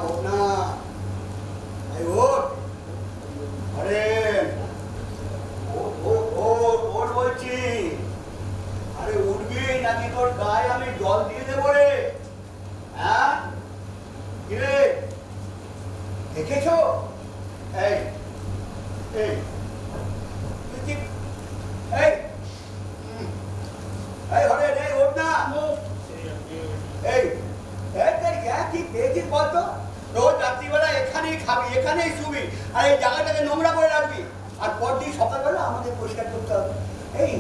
ওঠ না, এই ওঠ, আরে ওঠ ওঠ ওঠ ওঠ বলছি, আরে উঠবি নাকি তোর গায়ে আমি জল দিয়ে দেবো রে? হ্যাঁ কি রে, দেখেছো? এই এই তুই কি এই এই হরে রে, ওঠ না। এই কি পেয়েছিস বলতো? রোজ রাত্রিবেলা এখানেই খাবি, এখানেই শুবি, আর এই জায়গাটাকে নোংরা করে রাখবি, আর পরদিন সকালবেলা আমাদের পরিষ্কার করতে হবে। এই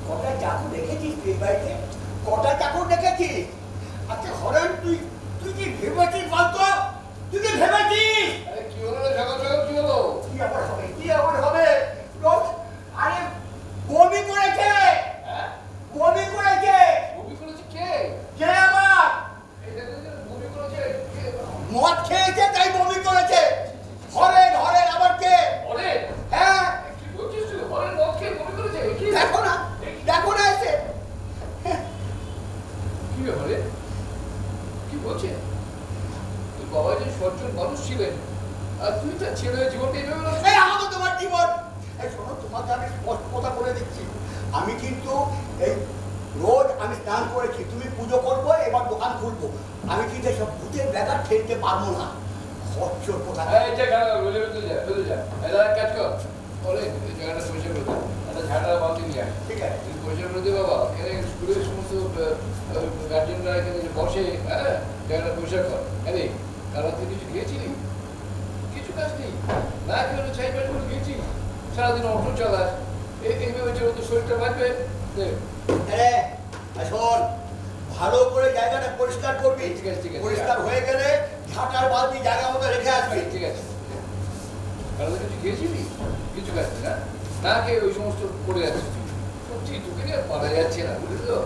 কটা চাকর রেখেছিস তুই বাড়িতে? কটা চাকর রেখেছিস? আচ্ছা হরেন, তুই তুই কি ভেবেছিস বলতো? তুই কি ভেবেছিস? কি হলো রে সকাল সকাল, কি হলো? কি আবার হবে, কি আবার হবে? রোজ আরে বমি করেছে। হ্যাঁ বমি করেছে। বমি করেছে কে? কে আবার? বমি করেছে কে? মদ খেয়েছে তাই বমি করেছে। হরেন হরেন আবার কে? ওরে হ্যাঁ কি বলছিস তুই? ওরে মদ খেয়ে বমি করেছে? কি দেখো না, দেখো না এসে। কি ব্যাপারে? কি বলছে? তোর বাবা যে সজ্জন মানুষ ছিলেন, আর তুই তার ছেলে জীবনটা এইভাবে নষ্ট। এই আমাকে তোমার জীবন, এই শোনো তোমাকে আমি স্পষ্ট কথা বলে দিচ্ছি, আমি কিন্তু এই রোজ আমি স্নান করেছি, তুমি পুজো করবো, এবার দোকান খুলবো, আমি কিন্তু সব ভূতের ব্যাপার ঠেলতে পারবো না। খরচর কোথা? এই যে খারাপ বলে বলে যা এই দাঁড়া কাজ কর। বলে এই জায়গাটা পরিষ্কার করে দে, একটা ঝাড়া বালতি নিয়ে আয়। ঠিক আছে তুই পরিষ্কার করে দে বাবা। এখানে স্কুলের সমস্ত গার্জেনরা এখানে যে বসে, হ্যাঁ জায়গাটা পরিষ্কার কর। আরে কারণ তুই কিছু খেয়েছিলি? কিছু কাজ নেই, না খেয়ে চাই পাঁচ করে খেয়েছিস, সারাদিন অটো চালাস, এইভাবে চলে তো শরীরটা বাঁচবে। হ্যাঁ শোন, ভালো করে জায়গাটা পরিষ্কার করবি। ঠিক আছে ঠিক আছে, পরিষ্কার হয়ে গেলে ঝাঁটার বালতি জায়গা মতো রেখে আসবি। ঠিক আছে। কারণ কিছু খেয়েছিলি? কিছু খাচ্ছি না, না খেয়ে ওই সমস্ত পড়ে যাচ্ছিস তুই। সত্যি তোকে নিয়ে পারা যাচ্ছে না, বুঝলি তো?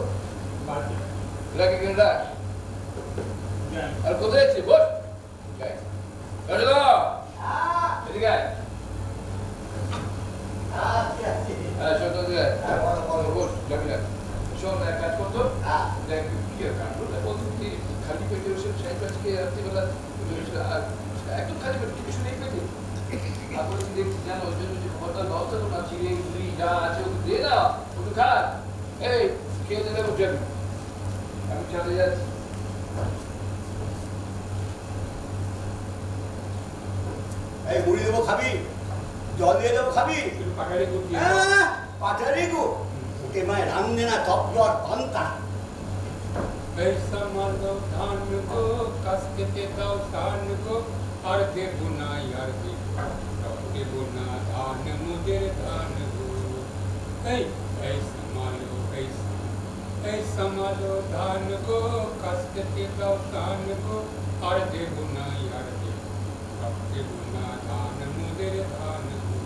রাখ এখানে রাখ। আর কোথায় যাচ্ছিস? বস এদিকে আয়। হ্যাঁ শোন বস, যাবি না। শোন এক কাজ করতো, দেখ কি কাণ্ডটা বলতো, তুই খালি পেটে বসে চাই পাঁচকে রাত্রিবেলা একদম খালি পেটে কিছু নেই পেটে, তারপরে তুই দেখছিস জানো ওই জন্য যে খাবারটার ব্যবস্থা তো না, চিড়ে মুড়ি যা আছে ওকে দিয়ে দাও, ওকে খা। এই খেয়ে দিলে বসে যাবি, আমি চলে যাচ্ছি। এই মুড়ি দেবো খাবি, জল দিয়ে দেবো খাবি? পাঠারি গো ওকে মায় রান্ধে না তপ্তর পান্তা। ऐसा मानो धान को कसके दाओ धान को और दे बुना यार दे बुना धान मुझे धान को ऐसा मानो धान को कसके दाओ धान को और दे बुना यार दे बुना धान मुझे धान को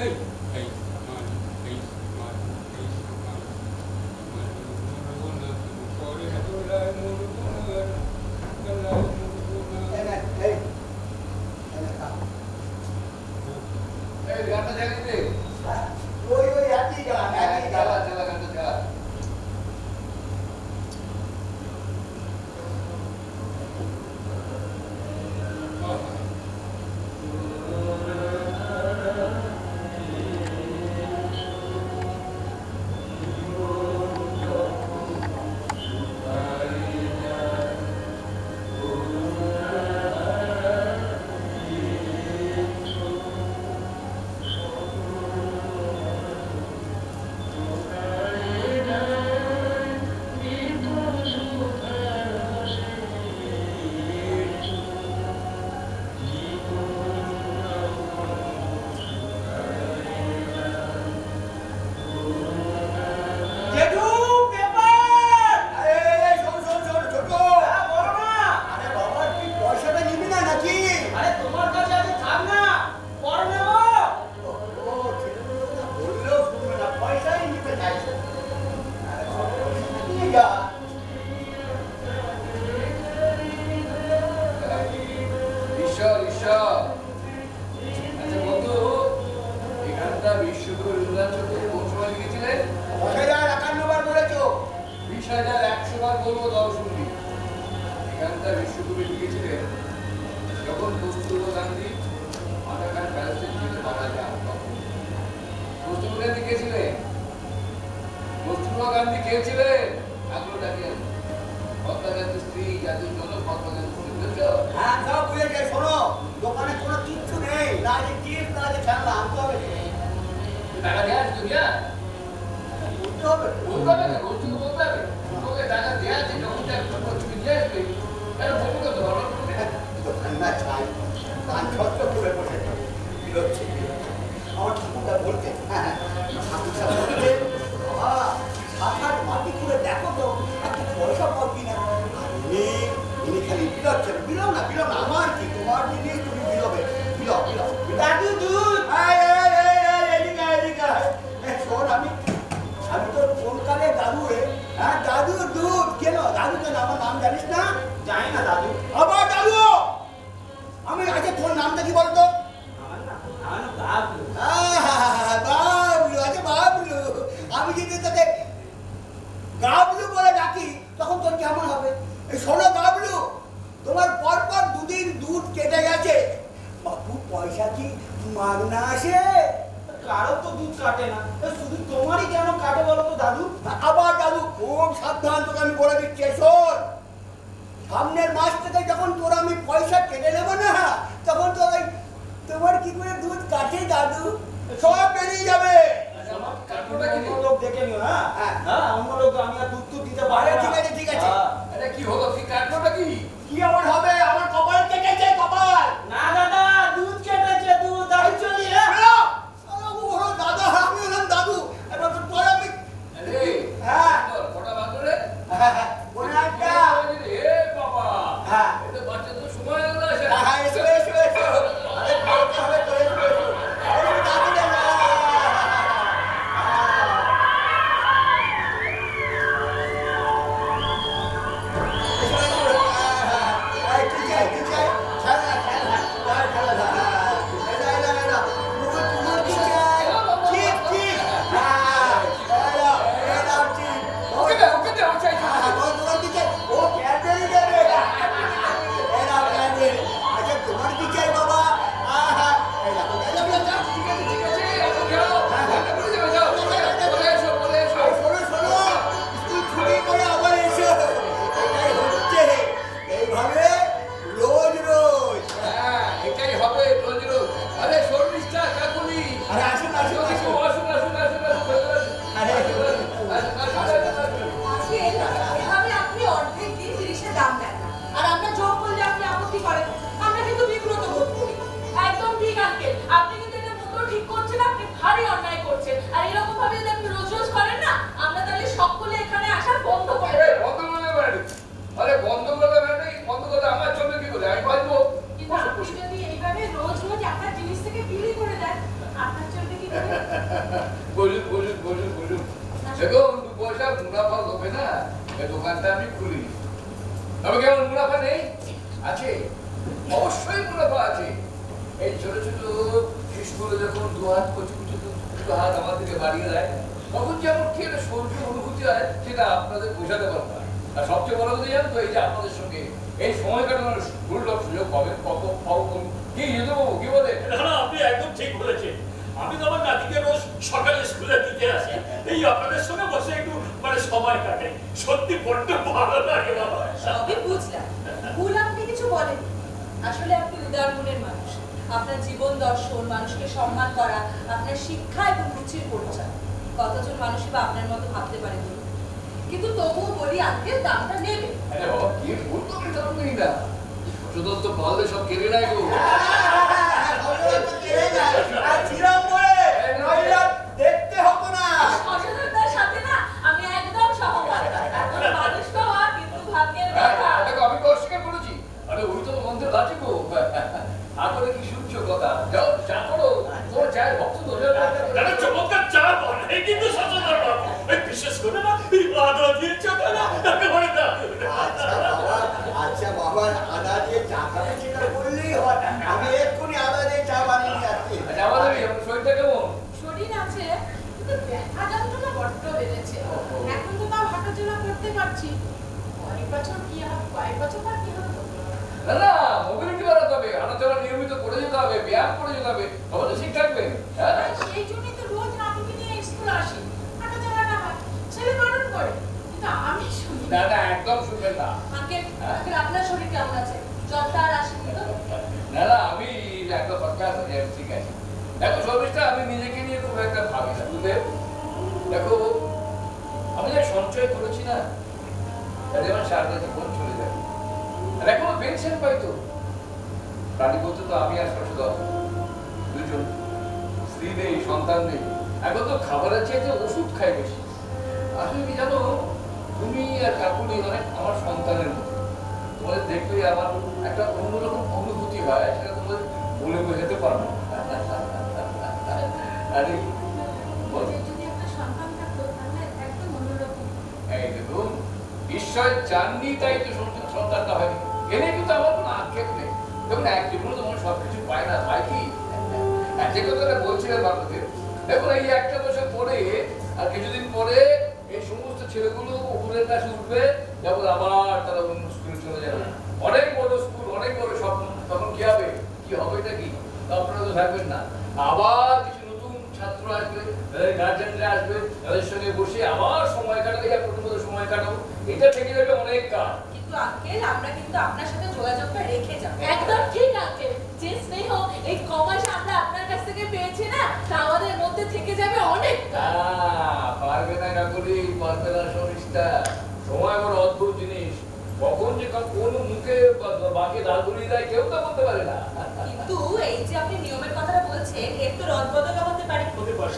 ऐसा मानो গানটা চালিয়ে দে। ওই একই গান, একই গান। চালা চালা গানটা চালা। যখন কস্তুরবা গান্ধী আন্ডারগ্রাউন্ড প্যালেসে গিয়ে মারা যান কস্তুরবা গান্ধী কে ছিলেন? কস্তুরবা গান্ধী কে ছিলেন? আগ্রহ দেখেন মহাত্মা গান্ধীর স্ত্রী জাতির জন্য মহাত্মা গান্ধী বুঝেছ? হ্যাঁ সব বুঝেছে। শোনো, দোকানে কোনো কিচ্ছু নেই, না আছে চিপস, না আছে খেলনা, আনতে হবে। টাকা দেওয়া আছে তুমি? হ্যাঁ বলতে হবে। বলতে হবে না, কস্তুরবা বলতে হবে তোকে টাকা দেওয়া আছে যখন তুমি নিয়ে আসবে এটা বলবো তো ভালো দোকান না চাই, কান ছত্র করে বসে বিরোধী। আমার ঠাকুরটা বলতে, হ্যাঁ ঠাকুরটা বলতে, বাবা সাত মাটি করে দেখো তো একটা পয়সা পাও কিনা। ইনি খালি বিরোচ্ছেন, বিলো না আমার কি, তোমার জিনিস তুমি বিলোবে, বিলো। দাদু দুধ, এদিকে শোন, আমি তো কোনকালে দাদু রে। হ্যাঁ দাদু দুধ কেন? দাদু কেন? আমার নাম জানিস না? জানি না দাদু। আবার দাদু? আমি আচ্ছা তোর নামটা কি বলতো? বাবলু। আচ্ছা বাবলু, আমি যদি তোকে গাবলু বলে ডাকি তখন তোর কেমন হবে? এই শোনো গাবলু, তোমার পরপর দুদিন দুধ কেটে গেছে, বাবু পয়সা কি মাগনা আসে? কারো তো দুধ কাটে না, শুধু তোমারই কেন কাটে বলো তো দাদু? আবার দাদু খুব সাবধান, তোকে আমি বলে দিচ্ছি। শোন, সামনের মাস থেকে যখন তোর আমি পয়সা কেটে নেবো না, তখন তো ওই তোমার কি করে দুধ কাটে দাদু সব বেরিয়ে যাবে। অন্য লোক দেখে নিও। হ্যাঁ হ্যাঁ, অন্য লোক আমি আর দুধ টুধ দিতে পারি আরে না। ঠিক আছে। এটা কি হলো? কি কাটলোটা কি? কি আমার হবে? আমার কপাল কেটেছে, কপাল। না দাদা, দুধ কেটেছে, দুধ আমি চলি। দাদা, আমি হলাম দাদু। এবার তো তোর আমি আরে হ্যাঁ ফটা বার করে কোন একটা এ বাবা হ্যাঁ এটা বাচ্চা তো সময় লাগলো আসে এসো। আরে বলতে হবে তো, এসো। দাদু রে না। কি চাই? খেলা। তোমার কি চাই? চিপ। ওকে দে আমি চাই তোমার কি চাই? ও ক্যাডবেরি দেবে। আচ্ছা তোমার কি চাই বাবা? এই দেখো, ঠিক আছে এখন যাও ঘন্টা পড়ে যাবে যাও বলে এসো শোনো, স্কুল ছুটি করে আবার এসো। এটাই হচ্ছে, এইভাবে রোজ। হ্যাঁ এটাই হবে রোজ আরে শর্মিষ্ঠা কাকুলি আরে আসুন। আসুন আরে আজকে এভাবে আপনি অর্ধেক দিয়ে জিনিসের দাম দেন না, আর আমরা জোর করলে আপনি আপত্তি করেন, আমরা কিন্তু বিব্রত বোধ করি। একদম ঠিক আঙ্কেল, আপনি কিন্তু এটা মোটেও ঠিক করছেন, আপনি ভারী অন্যায় করছেন। আর এরকম ভাবে যদি আপনি রোজ করেন না, আমরা তাহলে সকলে এখানে আসা বন্ধ করে দেব। বন্ধ করে ম্যাডাম আরে বন্ধ করে বন্ধ করে আমার চলবে কি করে আমি বলবো কিন্তু আপনি যদি এইভাবে রোজ আপনার জিনিস থেকে বিলি করে দেন, আপনার চলবে কি করে? বলুন দেখুন দু পয়সা মুনাফা হবে না এই দোকানটা আমি খুলি তবে কেমন মুনাফা নেই? আছে, অবশ্যই মুনাফা আছে। এই ছোট স্কুলে যখন দু হাত দুটো হাত আমার দিকে বাড়িয়ে দেয় তখন যেমন কি একটা স্বর্গীয় অনুভূতি হয় সেটা আপনাদের বোঝাতে পারবো না। আর সবচেয়ে বড় কথা জানেন তো এই যে আপনাদের সঙ্গে এই সময় কাটানোর দুর্লভ সুযোগ পাবেন কত কি বাবু কি বলে? না আপনি একদম ঠিক বলেছেন। আমি তো আমার নাতিকে রোজ সকালে স্কুলে দিতে আসি, এই আপনাদের সঙ্গে বসে একটু সময় কাটাই, সত্যি বড্ড ভালো লাগে বাবা। সবই বুঝলাম, ভুল আপনি কিছু বলেন। আসলে আপনি উদার মনের মানুষ, আপনার জীবন দর্শন, মানুষকে সম্মান করা, আপনার শিক্ষা এবং রুচির পরিচয় কতজন মানুষই বা আপনার মতো ভাবতে পারে বলুন। কিন্তু তবুও বলি আঙ্কেল দামটা নেবে। আরে বাবা কি বলতো আমি দাম নেই না শুধু তো পারলে সব কেড়ে নাই গো দেখতে হতো না। সচেতনতার সাথে না আমি একদম সহমত। এখন মানুষ তো হওয়া কিন্তু ভাগ্যের কথা। দেখো আমি তো অস্বীকার করেছি। আরে ওই তো মন্দির লাঠি গো তারপরে কি শুনছো কথা যাও চা করো তোমার চায়ের ভক্ত তো দাদা চমৎকার চা বানায় কিন্তু সচেতন বাবু, এই বিশেষ করে না এই আদা দিয়ে চাটা না একেবারে দাও। আচ্ছা বাবা, আদা দিয়ে চা খাবে সেটা বললেই হয়। আমি এক্ষুনি আদা দিয়ে চা বানিয়ে নিয়ে আসছি। আচ্ছা আমাদের শরীরটা কেমন? শরীর আছে কিন্তু ব্যথা যন্ত্রণা বড্ড বেড়েছে। এখন তো তাও হাঁটাচলা করতে পারছি, কয়েক বছর পর কি হবে না মোবিলিটি বাড়াতে হবে হাঁটাচলা নিয়মিত করে যেতে হবে, ব্যায়াম করে যেতে হবে, তবে তো ঠিক থাকবে। হ্যাঁ সেই জন্যই তো রোজ নাটকে নিয়ে স্কুল আসি, হাঁটা চলাটা হয়, ছেলে বারণ করে, কিন্তু আমি শুনি না না, একদম শুনবেন না। আঙ্কেল, আঙ্কেল আপনার শরীর কেমন আছে? জ্বরটা আর আসেনি তো? না না, আমি একটা পডকাস্ট আছে, ঠিক আছে। দেখো সর্বিশটা, আমি নিজেকে নিয়ে খুব একটা ভাবি না, বুঝলে? দেখো আমি যে সঞ্চয় করেছি না, তাতে আমার সারাটা জীবন চলে যাবে। আর এখনো পেনশন পাই তো। প্রাণী বলতে তো আমি আর শ্বশুর দুজন, স্ত্রী নেই, সন্তান নেই। এখন তো খাবারের চাইতে ওষুধ খাই বেশি। আসলে কি জানো, তুমি আর কাকুলি মানে আমার সন্তানের মতো। তোমাদের দেখলে আমার একটা অন্যরকম অনুভূতি হয়, সেটা তোমাদের বলে বোঝাতে পারবো না। আরে বলো। যদি একটা সন্তান থাকতো তাহলে একদম অন্যরকম। এই দেখুন, ঈশ্বর চাননি তাই তো সন্তানটা হয়নি। এনে কিন্তু আমার কোনো আক্ষেপ নেই। দেখুন এক জীবনে তো সব কিছু পায় না, পায় কি? যে কথাটা বলছিলেন বাংলাদেশ, দেখুন এই একটা বছর পরে আর কিছুদিন পরে এই সমস্ত ছেলেগুলো উপরের কাছে উঠবে, যেমন আবার তারা অন্য স্কুলে চলে যাবে। অনেক বড় স্কুল, অনেক বড় স্বপ্ন। তখন কি হবে? কি হবে এটা কি? আপনারা তো থাকবেন না। আবার কিছু নতুন ছাত্র আসবে, তাদের গার্জেনরা আসবে, তাদের সঙ্গে বসে আবার সময় কাটাবে, প্রথম সময় কাটাবো। এটা থেকে যাবে অনেক কাজ। কিন্তু আঙ্কেল, আমরা কিন্তু আপনার সাথে যোগাযোগটা রেখে যাব। একদম ঠিক আঙ্কেল, যে স্নেহ এই কমাসে আমরা আপনার কাছ থেকে পেয়েছি না, তা আমাদের মধ্যে থেকে যাবে অনেক। পারবে না কাকুলি, পারবে না সরিষ্টা। সময় বড় অদ্ভুত জিনিস, কখন যে কোন মুখে বাকি দাঁড় ঘুরিয়ে দেয় কেউ তো বলতে পারে না। কিন্তু এই যে আপনি নিয়মের কথাটা বলছেন, এর তো রদবদল হতে পারে।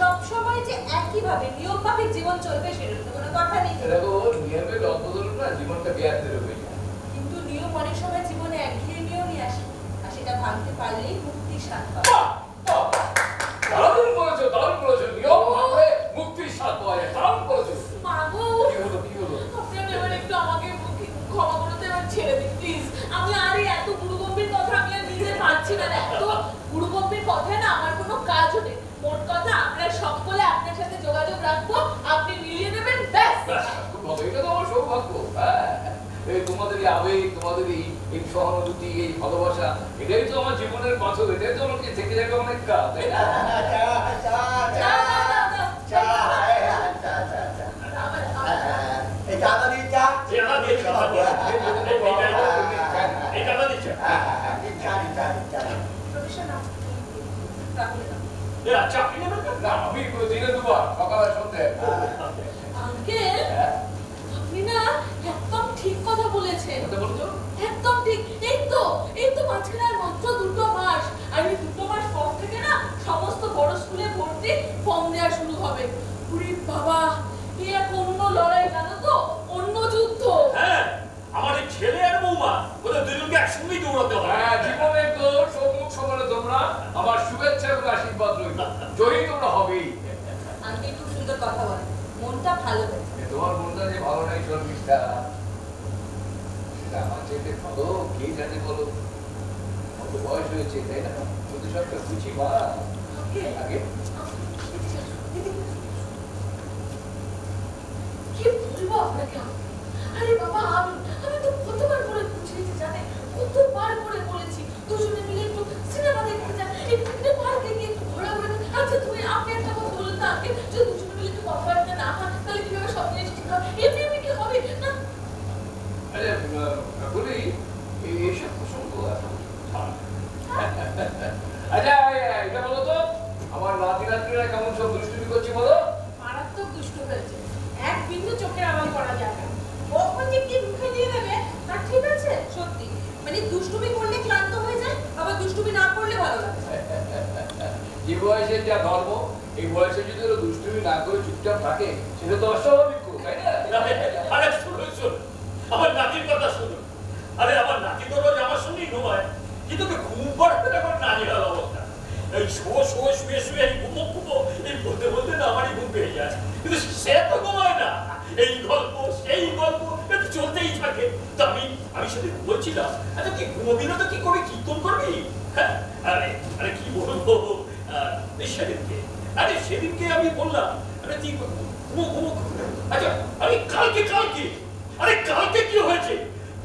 সব সময় যে একই ভাবে নিয়ম মাফিক জীবন চলবে সেরকম তো কোনো কথা নেই। দেখো নিয়মের অদ্ভুত না, জীবনটা বেয়াদের হয়ে যায়। কিন্তু নিয়ম অনেক সময় জীবনে একঘেয়েমিও নিয়ে আসে, আর সেটা ভাঙতে পারলেই মুক্তির স্বাদ পাবে। বাহ! বাহ! দারুণ বলেছো, দারুণ বলেছো। নিয়ম ভাঙলে মুক্তির স্বাদ পাওয়া যায়। দারুণ বলেছো। মাগো, কি হলো, কি হলো? আপনি এবার একটু আমাকে ক্ষমা করতে এবার ছেড়ে দিন প্লিজ। আমি আর এই এত গুরুগম্ভীর কথা আমি আর নিতে পারছি না। এত গুরুগম্ভীর কথায় না আমার কোনো কাজও নেই। মোট কথা আমরা সকলে আপনার সাথে যোগাযোগ রাখবো, আপনি মিলিয়ে নেবেন, ব্যাস। এটা তো আমার সৌভাগ্য। হ্যাঁ, এই তোমাদের এই আবেগ, তোমাদের এই সহানুভূতি, এই ভালোবাসা, এটাই তো আমার জীবনের পাথর। এটাই তো আমাকে থেকে যাবে অনেক কাজ, তাই না? এই চাঁদা দিয়ে চা। চেহারা দিয়ে চা দিয়ে। এই টাকা দিচ্ছে। প্রফেশন আপনি তাহলে না। আচ্ছা আপনি নেবেন না? না, আমি দিনে দুবার, সকালে সন্ধ্যে। আঙ্কেল, আপনি না একদম ঠিক কথা বলেছেন। বলতে বলতো? একদম ঠিক। এই তো মাঝখানে আর মাত্র 2 মাস, আর এই 2 মাস পর থেকে না সমস্ত বড় স্কুলে ভর্তি ফর্ম দেওয়া শুরু হবে। ওরে বাবা, এ এক অন্য লড়াই, জানো তো, অন্য যুদ্ধ। হ্যাঁ, আমার এই ছেলে আর বৌমা ওদের দুজনকে একসঙ্গেই দৌড়াতে হবে। হ্যাঁ, জীবনের তো সম্মুখ সমরে তোমরা আমার শুভেচ্ছা এবং আশীর্বাদ রইল। জয়ী তোমরা হবেই। আন্টি খুব সুন্দর কথা বলে, মনটা ভালো হয়েছে। তোমার মনটা যে ভালো নাই শর্মিষ্ঠা, সেটা আমার চাইতে ভালো কে জানে বলো। কত বয়স হয়েছে, তাই না? শুধু সবটা বুঝি মা আগে। কি বলবো আপনাকে? আরে বাবা, আমি তো কতবার করে বুঝিয়েছি জানেন, কতবার করে বলেছি দুজনে মিলে একটু সিনেমা দেখতে যান, একটু পার্কে গিয়ে একটু ঘোরাঘুরি করতে। আচ্ছা আপনি একটা কথা বলুন তো আগে, যদি দুজনে মিলে একটু কথাবার্তা না হয় তাহলে কিভাবে সব জিনিস ঠিক হবে? এমনি কি হবে না? আরে বলি, এইসব প্রসঙ্গ আচ্ছা এটা বলো তো, আমার রাতি রাত্রিরা কেমন সব দুষ্টুমি করছি বলো? মারাত্মক দুষ্ট হয়েছে, এক বিন্দু চোখের আড়াল করা যাবে না। কখন যে কি মুখে দিয়ে দেবে তা ঠিক আছে। সত্যি মানে দুষ্টুমি করলে ক্লান্ত হয়ে যায়, আবার দুষ্টুমি না করলে ভালো লাগে। যে বয়সে যা ধর্ম, এই বয়সে যদি ওরা দুষ্টুমি না করে চুপচাপ থাকে, সেটা তো অস্বাভাবিক, তাই না? আরে শুনুন, আমার নাতির কথা শুনুন। আরে আমার নাতি তো রোজ আমার সঙ্গেই ঘুমায়, কিন্তু ঘুম পড়াতে এখন নাজেহাল অবস্থা। এই শুয়ে এই ঘুমো এই বলতে না আমারই ঘুম পেয়ে যায়। কিন্তু সে তো ঘুমায় না, এই গল্প সেই গল্প এটা চলতেই থাকে। তো আমি সেদিন বলছিলাম, আচ্ছা কি ঘুমোবি না তো কি করে কীর্তন করবি? হ্যাঁ, আরে কি বলবো সেদিনকে আমি বললাম, আরে তুই ঘুমো। আচ্ছা আরে কালকে কি হয়েছে?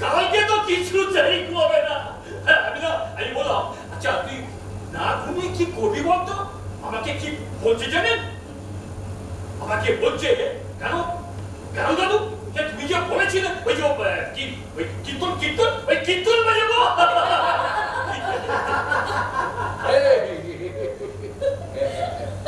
কালকে তো কিছুতেই ঘুমাবে না। আমি বললাম আচ্ছা তুই না ঘুমিয়ে কি করবি বলতো? আমাকে কি বলছে জানেন? আমাকে বলছে কেন কেন দাদু যে তুমি যে বলেছিলে ওই যে কি ওই কীর্তন বাজাবো।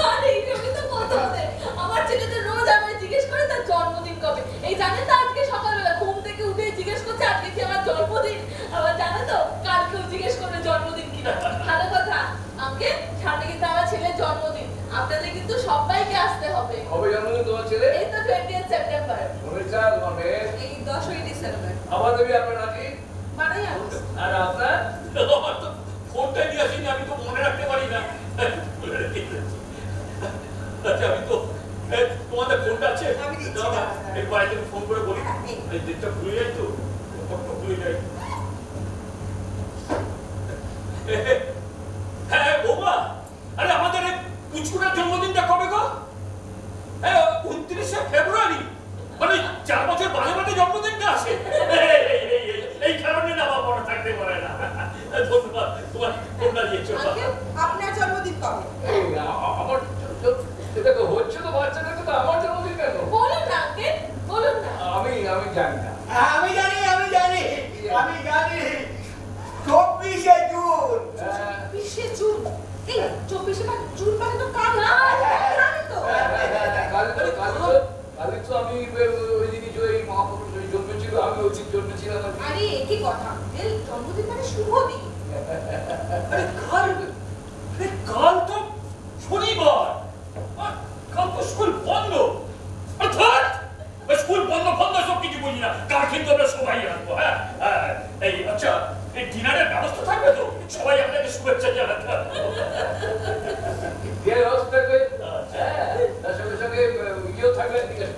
আরে এইভাবে তো কথা বলে। আমার ছেলে তো রোজ আমায় জিজ্ঞেস করে তার জন্মদিন কবে। এই জানেন তো আজকে সকালবেলা ঘুম থেকে উঠে জিজ্ঞেস করছে আজকে কি আমার জন্মদিন। আবার জানো তো কালকেও জিজ্ঞেস করবে জন্মদিন কিনা। ভালো কথা আঙ্কেল, সামনে কিন্তু আমার ছেলের জন্মদিন, আপনাদের কিন্তু সবাইকে আসতে হবে। কবে জন্মদিন তোমার ছেলে? এই তো 20 সেপ্টেম্বর। উনিশটা তোমার মেয়ে? এই 10ই ডিসেম্বর। আবার দেবী আপনার নাতি? মানে আগস্ট। আর আপনার? আমার তো ফোনটা নিয়ে আসিনি, আমি তো মনে রাখতে পারি না। আচ্ছা আমি তো তোমাদের ফোনটা আছে? আমি দিচ্ছি, দাও না, দাও। এই বাড়িতে ফোন করে বলি। হ্যাঁ, এই। এই ডেটটা ভুলে যাই তো, কতটা ভুলে যাই। হ্যাঁ বৌমা, আরে আমাদের এই পুচকুটার জন্মদিনটা কবে গো? হ্যাঁ 29শে ফেব্রুয়ারি, মানে 4 বছর বাদে বাদে জন্মদিনটা আসে। এই কারণে না আমার মনে থাকতে পারে না। ধন্যবাদ, তোমার ফোনটা দিয়েছো। আঙ্কেল, আপনার জন্মদিন কবে? এই আমার এটা তো হচ্ছে তো বাচ্চাটাকে, তো আমার জন্মদিন কেন? বলুন না আঙ্কেল, বলুন না। আমি জানি না। আমি জানি 24শে জুন। 20শে জুন। এই 24শে জুন মানে তো কাল না? জানি তো। কালকে তো আমি ওই দিনই যে এই মহাপুরুষ জন্মেছিল, আমি ওই দিন জন্মেছিলাম। আরে একই কথা আঙ্কেল, জন্মদিন মানে শুভ দিন। আরে কাল তো শনিবার, আর কাল তো স্কুল বন্ধ। অর্থাৎ স্কুল বন্ধ সব কিছু বুঝি না, কাল কিন্তু আমরা সবাই আসবো। হ্যাঁ এই আচ্ছা, এই ডিনারের ব্যবস্থা থাকবে তো? সবাই আপনাকে শুভেচ্ছা জানাতে হবে। থাকবে, তার সঙ্গে সঙ্গে ইয়েও থাকবে। ঠিক আছে,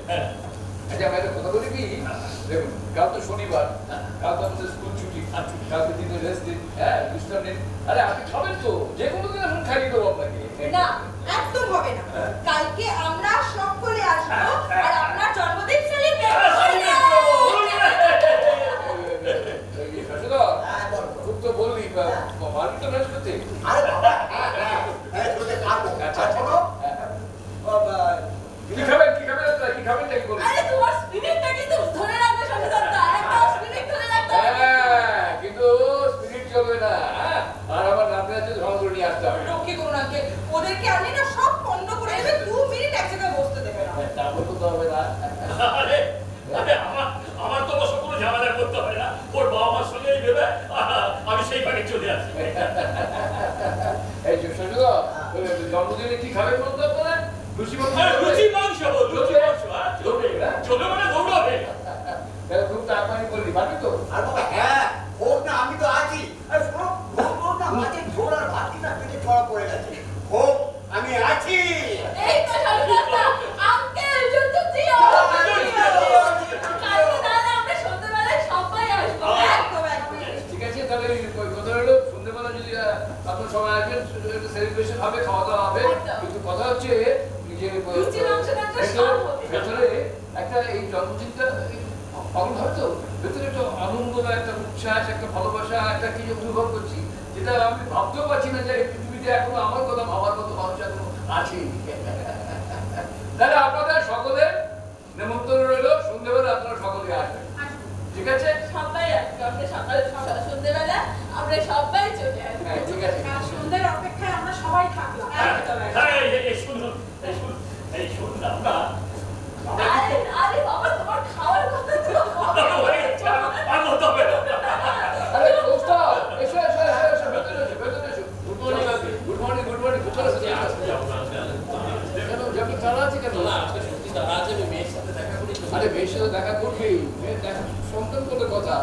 আচ্ছা আমি একটা কথা বলি কি, দেখুন কাল তো শনিবার, কাল তো আমাদের স্কুল ছুটি, কালকে দিনে রেস্ট দিন, হ্যাঁ বিশ্রাম দিন। আরে আপনি খাবেন তো, যে কোনো দিন এখন খাইয়ে দেবো আপনাকে। না, একদম হবে না। কালকে আমরা সকলে আসবো আর আপনার জন্মদিন সেলিব্রেট খুব তো বললি পারবি তো ম্যাচ করতে? আরে বাবা, তোদের পারবো। আচ্ছা, শোনো, কি খাবেন আপনারা, কি খাবেন নাকি বলুন? আরে তোমার স্পিরিটটা কিন্তু ধরে রাখবে সচেতনতা, একটা স্পিরিট ধরে রাখতে হবে। হ্যাঁ, কিন্তু স্পিরিট চলবে না, হ্যাঁ? আর আমার নাতি আছে ধরা করে নিয়ে আসতে হবে। রক্ষী করুন আঙ্কেল, ওদেরকে আপনি না সব পণ্ড করে দেবে, 2 মিনিট এক জায়গায় বসতে দেবে না। তারপর তো হবে না। আরে আরে আমার তো অবশ্য কোনো ঝামেলা করতে হয় না, ওর বাবা মার সঙ্গেই ভেবে আমি সেই পাকে চলে আসি। এই যে শশুর, জন্মদিনে কি খাবেন বলুন তো আপনারা? লুচি মাংস? লুচি মাংস, হ্যাঁ, চলবে মানে দৌড়াবে। তাহলে খুব তাড়াতাড়ি বললি, পারবি তো? আর বাবা, হ্যাঁ, হোক না, আমি তো আছি। আরে শোনো, হোক না, মাঝে ঝোল আর ভাত কিনা পেটে ছড়া পড়ে গেছে। হোক, আমি আছি। এই তো সচেতনতা, আঙ্কেল যুদ্ধ জিও। কালকে তাহলে আমরা সন্ধ্যাবেলায় সবাই আসবো। একদম একদম। ঠিক আছে, তাহলে কথা হলো সন্ধ্যেবেলা যদি আপনার সবাই আসবেন, সেলিব্রেশন হবে, খাওয়া দাওয়া হবে। কিন্তু কথা হচ্ছে যে লুচি মাংস টাংস সব হবে। ভেতরে একটা এই জন্মদিনটা পালন হয় তো, ভেতরে একটা আনন্দ, একটা উচ্ছ্বাস, একটা ভালোবাসা, একটা কি যে অনুভব করছি, যেটা আমি ভাবতেও পারছি না যে পৃথিবীতে এখনো আমার কথা ভাবার মতো মানুষ এখনো আছে। তাহলে আপনাদের সকলের নেমন্তন্ন রইল, সন্ধ্যেবেলা আপনারা সকলে আসবেন, ঠিক আছে? সবাই আসবো, আমরা সকাল সন্ধ্যাবেলা আমরা সবাই চলে আসবো। হ্যাঁ, ঠিক আছে। কাল সন্ধ্যের অপেক্ষায় আমরা সবাই থাকলাম। একদম একদম। হ্যাঁ এই শুনুন, শুনুন আমরা আরে বাবা, তোমার খাওয়ার কথা তো হয়ে গেছে, আর মতো হবে না। আরে দোস্ত, এসো, ভেতরে এসো। Good morning uncle, good morning, ভেতরে এসো। কেন, যখন তারা আছে কেন? আরে মেয়ের সাথে দেখা করবেই, মেয়ের দেখা সন্তান বলে কথা।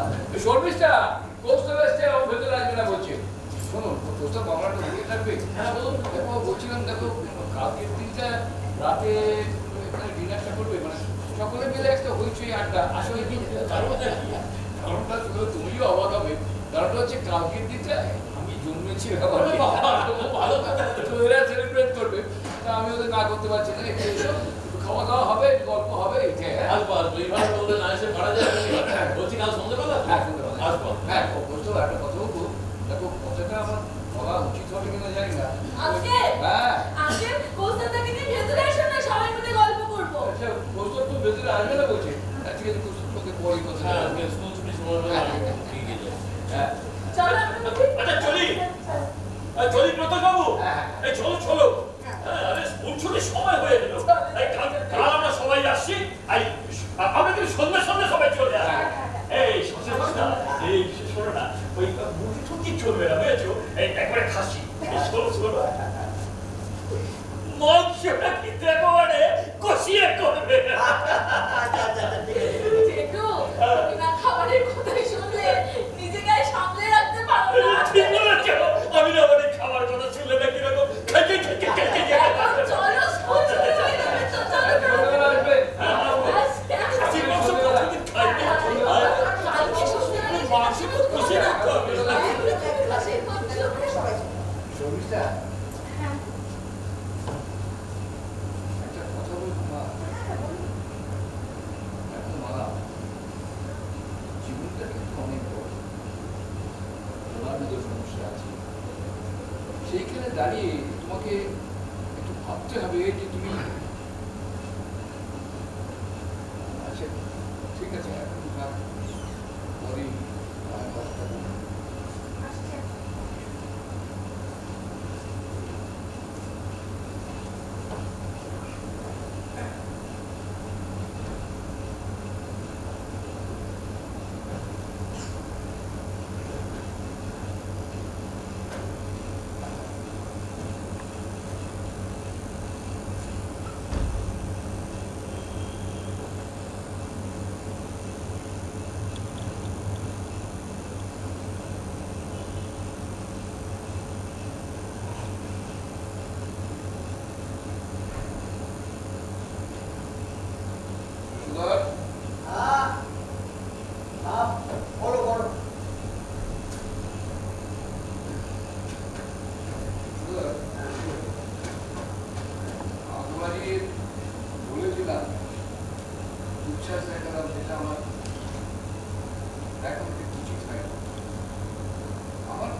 শর্মিষ্ঠা, কোস্টাল এসছে, ও ভেতরে আসবে না বলছে। শুনুন, কোস্টাল বাংলাটা ঘুরিয়ে থাকবে। হ্যাঁ বলুন, দেখো বলছিলাম, দেখো কালকের দিনটা রাতে এখানে ডিনারটা করবে, মানে সকলে মিলে একটা হইচই আড্ডা। আসলে কি কারণটা শুধু তুমিও অবাক হবে, কারণটা হচ্ছে কালকের দিনটা আমি জন্মেছি, তো এরা সেলিব্রেট করবে, তা আমি ওদের না করতে পারছি না। একটু এসো, একটু খাওয়া দাওয়া হবে, গল্প হবে, হ্যাঁ হ্যাঁ, বলতো একটা কথা বলবো, দেখো কথাটা আমার হওয়া উচিত হবে কিনা জানি না। আজকে হ্যাঁ আজকে কোস্তাটাকে নিয়ে ভেতরে এসো না, সবাই মিলে গল্প করবো। আচ্ছা কৌস্তব তো ভেতরে আসবে না বলছে। আজকে তো কৌস্তব তোকে পরে কথা হ্যাঁ বলবো। স্কুল ছুটি সময় হলো ঠিক আছে হ্যাঁ চলো আচ্ছা চলি চলি প্রতাপ বাবু এই চলো চলো আরে স্কুল ছুটির সময় হয়ে গেল এই কাল আমরা সবাই আসছি আমরা কিন্তু সন্ধ্যে সন্ধ্যে সবাই চলে আসবো এই শোনো এই শোনো না ওই মুখে ছুটি চলবে না বুঝেছো এই একবারে খাসি শোনো শোনো মাংসটা কিন্তু একেবারে কষিয়ে করবে জেঠু, বিনা খাবারের কথাই শুনলে নিজেকে আর সামলে রাখতে পারো না। ঠিক বলেছো আমি না অনেক খাবার কথা শুনলে না কিরকম খাইতে এখন চলো, স্কুল ছুটি হয়ে যাবে তো, চলো, চলো। সন্ধ্যাবেলা আসবে। খাসির মাংস প্রতিদিন খাইতে কালকে শ্বশুরবাড়ি মাংস তো কষিয়ে করতে হবে খাসির মাংস। শর্মিষ্ঠা, একটা কথা বলবো মা। এখন মা, জীবনটা কিন্তু অনেক বড়। তোমার মতো সমস্যা আছে। সেইখানে দাঁড়িয়ে তোমাকে একটু ভাবতে হবে যে তুমি আচ্ছা ঠিক আছে এখন থাক পরে আমি কথা বলবো। সুধর, বলো বলো সুধর, তোমাকে বলেছিলাম উচ্ছ্বাস দেখালাম যেটা আমার এখন ঠিক উচিত হয় না। আমার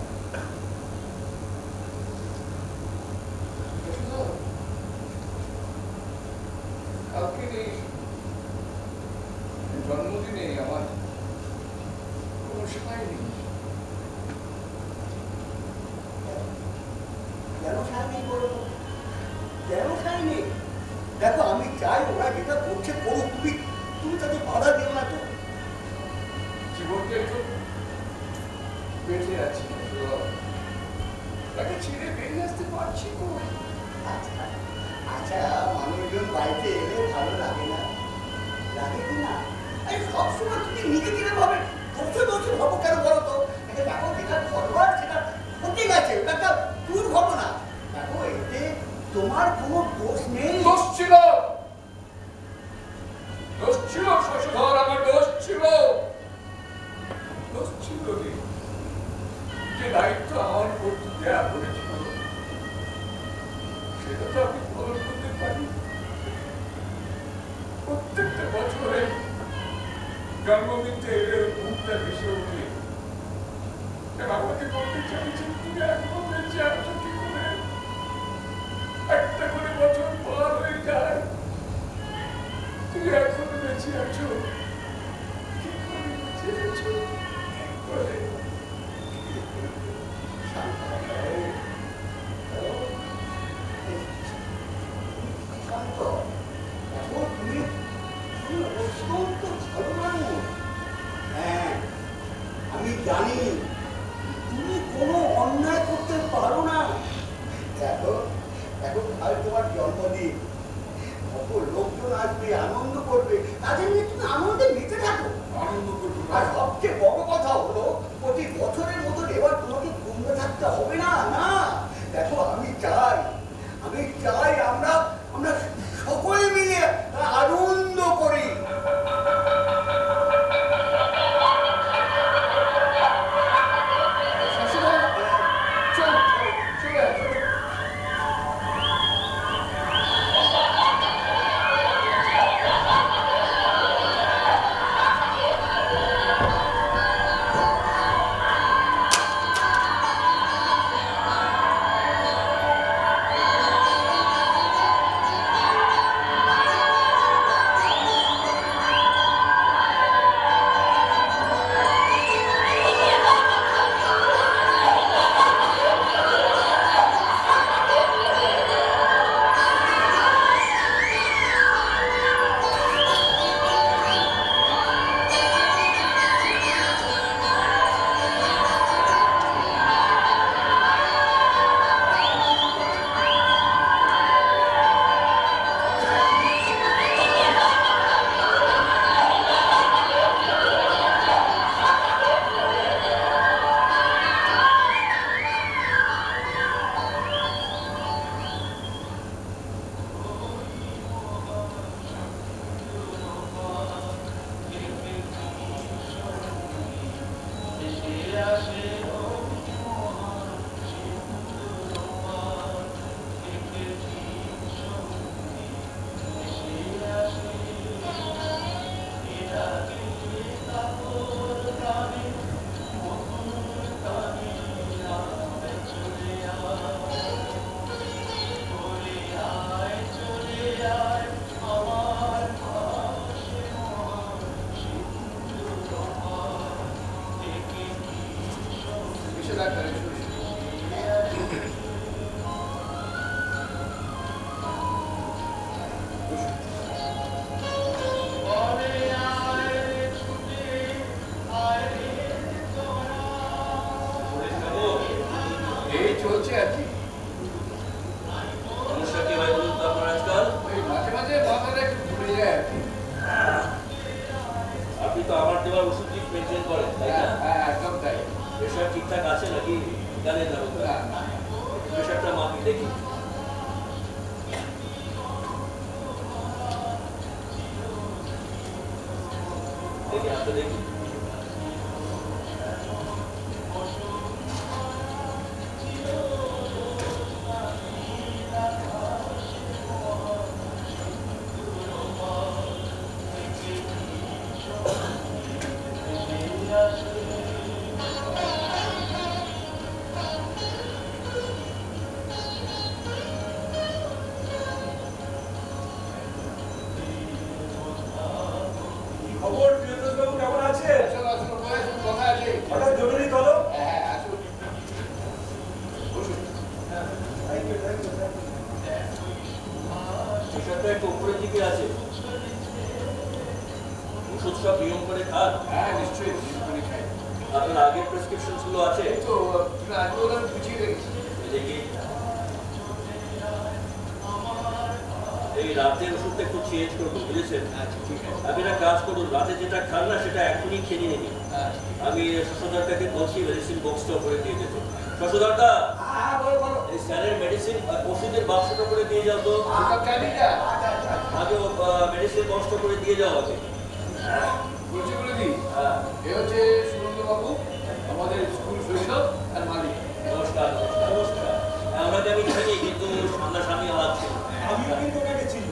সুধর, কালকে এই জন্মদিনে আমার কোনো সায় নেই। কেন সাইনি বলো তো? কেন সাইনি? দেখো আমি চাই ওরা যেটা করছে করুক, তুমি তাদের বাধা দিও না তো। জীবনটা একটু বেঁচে আছে তাকে ছেড়ে বেরিয়ে আসতে পারছি তো। আচ্ছা আচ্ছা, মানুষজন বাড়িতে এলে ভালো লাগে না? লাগে কি না? আরে সবসময় তুমি নিজে নিজে ভাবে দোষে দোষে ভাবো কেন বলো তো? এটা দেখো যেটা ঘটবার সেটা ঘটে গেছে, ওটা একটা দুর্ঘটনা। দেখো এতে তোমার কোনো দোষ নেই। দোষ ছিল, দোষ ছিল শশধর, আমার দোষ ছিল, দোষ ছিল রে। যে দায়িত্ব আমার করতে দেয়া হয়েছিল সেটা তো আমি পালন করতে পারি। প্রত্যেকটা বছরে জন্মদিনতে এলে মুখটা ভেসে ওঠে। আমাকে বলতে চাইছি তুমি এখনো বেঁচে আছো কি করে? একটা করে বছর পার হয়ে যায়, তুমি এখনো বেঁচে আছো কি করে? বেঁচে আছো কি করে? শান্ত, দেখো তুমি অত্যন্ত ভালো মানুষ। হ্যাঁ আমি জানি তুমি কোনো অন্যায় করতে পারো না। দেখো দেখো কাল তোমার জন্মদিন, কত লোকজন আসবে, আনন্দ করবে, তাদের নিয়ে তুমি আনন্দে মেতে থাকো। আনন্দ করবো আর সবচেয়ে বড় কথা হলো ডাক্তার এসো, এসো। এই চলছে আর কি। সমস্যা কি ভাই বলুন তো আপনার আজকাল? ওই মাঝে মাঝে মাথাটা একটু ঘুরে যায় আর কি। আপনি তো আমার দেওয়ার ওষুধ ঠিক মেনটেন করেন, তাই না? হ্যাঁ, একদম তাই। প্রেশার ঠিকঠাক আছে নাকি জানেন না? না, প্রেশারটা মাপি দেখি। দেখি হাতে দেখি। খবর প্রিয়তোষ বাবু কেমন আছে? আসো, আসো, বসো, কথা আছে। হঠাৎ জরুরি তলো? হ্যাঁ, আসো। বসুন। প্রেশারটা একটু উপরের দিকে আছে। ওষুধ সব নিয়ম করে খান। হ্যাঁ, নিশ্চয়ই নিয়ম করে খাই। আপনার আগের প্রেসক্রিপশন গুলো আছে? এই তো তুমি আগে ওরা বুঝিয়ে রেখেছি। এই দেখি। এই রাতের ওষুধটা একটু চেঞ্জ করবো, বুঝেছেন? আচ্ছা, ঠিক আছে। আপনি একটা কাজ করুন, রাতে যেটা খান না সেটা এখনই খেয়ে নিয়ে নিন। আচ্ছা, আমি শশধরটাকে বলছি মেডিসিন বক্সটা করে দিয়ে যেতে। শশধরটা, হ্যাঁ বলো বলো। এই স্যারের মেডিসিন ওষুধের বাক্সটা করে দিয়ে যাও তো। ওটা কালি যা। আগে মেডিসিন বক্সটা করে দিয়ে যাও আগে। বলছি বলে দিই, হ্যাঁ, এ হচ্ছে সুরেন্দ্রবাবু, আমাদের স্কুল শৈশব আর মালিক। নমস্কার নমস্কার নমস্কার। হ্যাঁ, ওনাকে আমি চিনি কিন্তু সামনাসামনি আলাপ ছিল। আমিও কিন্তু ওনাকে চিনি।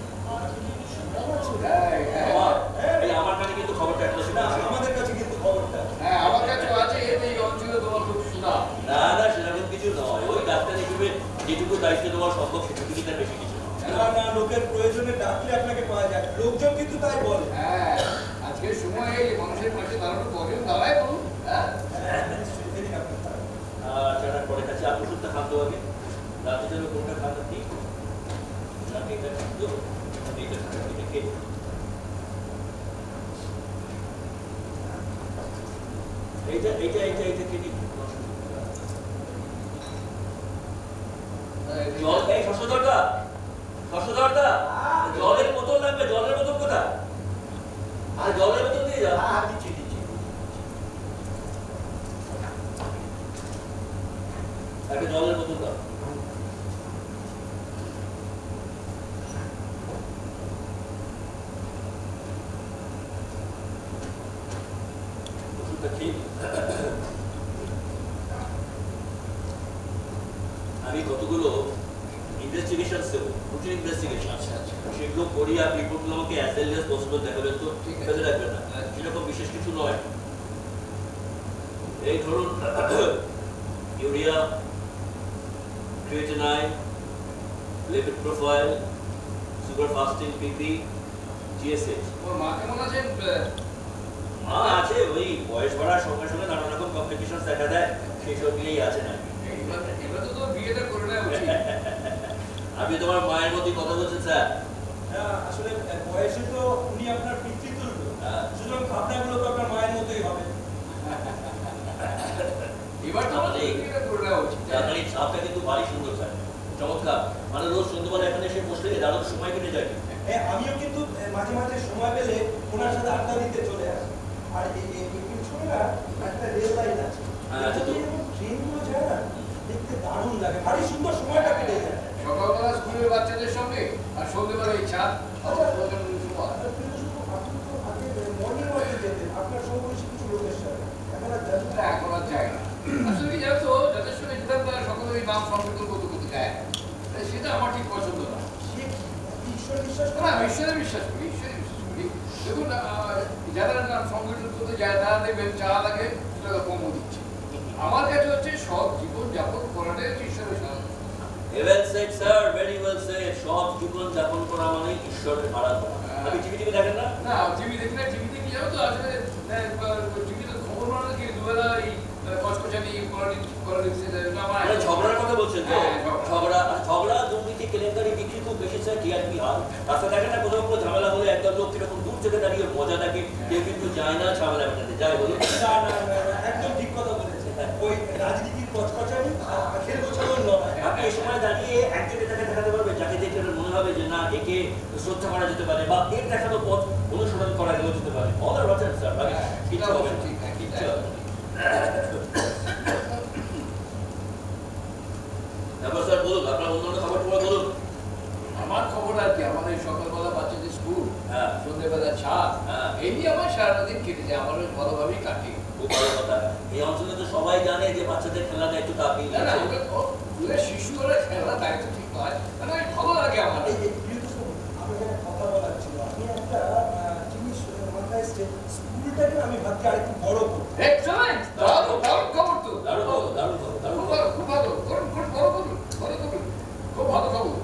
হ্যাঁ, হ্যাঁ। এই আমার কাছে কিন্তু খবরটা একটা না, শুনে আমাদের কাছে কিন্তু খবরটা। হ্যাঁ, আমার কাছে আছে, এতে এই অঞ্চলে তোমার খুব সুনাম। না না সেরকম কিছু নয়, ওই ডাক্তার হিসেবে যেটুকু দায়িত্ব দেওয়া সম্ভব সেটুকু কিন্তু তার বেশি কিছু নয়। না না, লোকের প্রয়োজনে ডাকলে আপনাকে পাওয়া যায়, লোকজন কিন্তু তাই বলে। হ্যাঁ, আজকের সময় এই মানুষের পাশে দাঁড়ানো কজন দাঁড়ায় বলুন? হ্যাঁ, নিশ্চয়ই, দেখি আপনার তারা। আচ্ছা, পরে কাছে আপনি ওষুধটা খান তো আগে। রাতে যেন কোনটা খান ঠিক রাতে এটা ঠিক তো এটা খান, এটা খেয়ে নিন। এইটা এইটা এইটা এইটা খেয়ে নিন। জল, এই শশধরটা, শশধরটা, জলের বোতল লাগবে, জলের বোতল কোথায়? আর জলের বোতল দিয়ে যাও। হ্যাঁ দিচ্ছি দিচ্ছি। একটা জলের বোতল দাও। ওষুধটা খেয়ে নিন। আমি কতগুলো ইনভেস্টিগেশন দেবো, প্রচুর ইনভেস্টিগেশন। আচ্ছা, আচ্ছা। সেগুলো করি আর রিপোর্টগুলো আমাকে অ্যাজ এর্লি অ্যাজ পসিবল দেখাবেন তো, ঠিক আছে। ফেলে রাখবেন না। আচ্ছা। সেরকম বিশেষ কিছু নয়। এই ধরুন urea, creatinine, lipid profile, sugar fasting, PP, GSH. ওর মা কেমন আছেন? আছে, ওই বয়স বাড়ার সঙ্গে সঙ্গে নানা রকম কমপ্লিকেশন দেখা দেয়, সেই সব নিয়েই আছে না। এবার তো তোর বিয়েটা করে নেওয়া উচিত। আপনি তোমার মায়ের মধ্যে কথা বলছেন স্যার। আসলে বয়সে তো উনি আপনার পিতৃতুল্য, হ্যাঁ। সুতরাং ভাবনাগুলো তো আপনার মায়ের মতোই হবে। এবার তো আমাদের বিয়েটা করে নেওয়া উচিত। আপনার এই ছাপটা কিন্তু ভারী সুন্দর স্যার, চমৎকার। মানে রোজ সন্ধ্যেবেলা এখানে এসে বসলে দারুণ সময় কেটে যায়। আমিও কিন্তু মাঝে মাঝে সময় পেলে ওনার সাথে আড্ডা দিতে চলে আসি। আর এই পিছনে না একটা রেল লাইন আছে, হ্যাঁ, আছে তো। ট্রেনগুলো যায় না, দেখতে দারুণ লাগে, ভারী সুন্দর সময়টা কেটে যায়। সকালবেলা স্কুলের বাচ্চাদের সঙ্গে আর সন্ধ্যেবেলা এই চা। আচ্ছা, আপনি তো আগে মর্নিং ওয়াকে যেতেন আপনার সমবয়সী কিছু লোকের সাথে, এখন আর যান না? এখন আর যায় না। আসলে কি জানো তো, যাদের সঙ্গে যেতাম তারা সকলে ওই নাম সংকীর্তন করতে করতে যায়। সেটা আমার ঠিক পছন্দ না। সে ঈশ্বর বিশ্বাস না, আমি ঈশ্বরে বিশ্বাস করি, ঈশ্বরে বিশ্বাস করি। দেখুন, যারা নাম সংগঠন করতে যায় তারা দেখবেন চা লাগে সেটা কমও দিচ্ছে। আমার কাছে হচ্ছে সব জীবন যাপন করাটাই হচ্ছে ঈশ্বরের সাহায্য। Well said sir, very well said. সৎ জীবন যাপন করা মানে ঈশ্বরের আরাধনা। আপনি টিভি দেখেন না? না, টিভি দেখি না। টিভিতে কি জানো তো, আসলে টিভিতে খবর বানানো কি দুবেলা এই কচকচানি পলিটিক্স আমার মানে ঝগড়ার কথা বলছেন তো? হ্যাঁ, ঝগড়া। ঝগড়া, দুর্নীতি, কেলেঙ্কারি, বিক্রি খুব বেশি স্যার, টিআরপি হার। রাস্তা দেখে না কোথাও কোনো ঝামেলা হলে একদল লোক কিরকম দূর থেকে দাঁড়িয়ে মজা দেখে, কেউ কিন্তু যায় না ঝামেলা মেটাতে। যাই বলুন। না, না, না, না, একদম ঠিক কথা বলেছে। ওই রাজনীতির কচকচানি খেল গোছানোর নয়। আপনি এই সময় দাঁড়িয়ে একজনের তাকে দেখাতে পারবেন যাকে দেখে আপনার মনে হবে যে না একে শ্রদ্ধা করা যেতে পারে বা এর দেখানো পথ অনুসরণ করা গেলেও যেতে পারে। অল আর রচেন স্যার, বাকি কিচ্ছু হবে না। ঠিক, হ্যাঁ, কিচ্ছু হবে না। তারপর স্যার বলুন, আপনার অন্যান্য খবর টবর বলুন। আমার খবর আর কি, আমাদের সকালবেলা বাচ্চাদের স্কুল, হ্যাঁ। সন্ধ্যেবেলা চা, হ্যাঁ। এই নিয়ে আমার সারাটা দিন কেটে যায়, আমার বেশ ভালোভাবেই কাটে। খুব ভালো কথা। এই অঞ্চলে তো সবাই জানে যে বাচ্চাদের খেলার দায়িত্ব আপনি না না, নিয়েছেন। ওদের শিশুরা খেলা দায়িত্ব ঠিক নয়, মানে বেশ ভালো লাগে আমার। এই যে প্রিয়তোষ, আপনার সাথে কথা বলার ছিল। আপনি একটা জিনিস মাথায় এসছে, স্কুলটাকে আমি ভাবছি আরেকটু বড় করবো। Excellent! দারুণ, দারুণ খবর তো। দারুণ খবর, দারুণ খবর, দারুণ খুব খবর। ভালো, খুব ভালো। করুন, করুন, বড় করুন, বড় করুন। খুব ভালো খবর।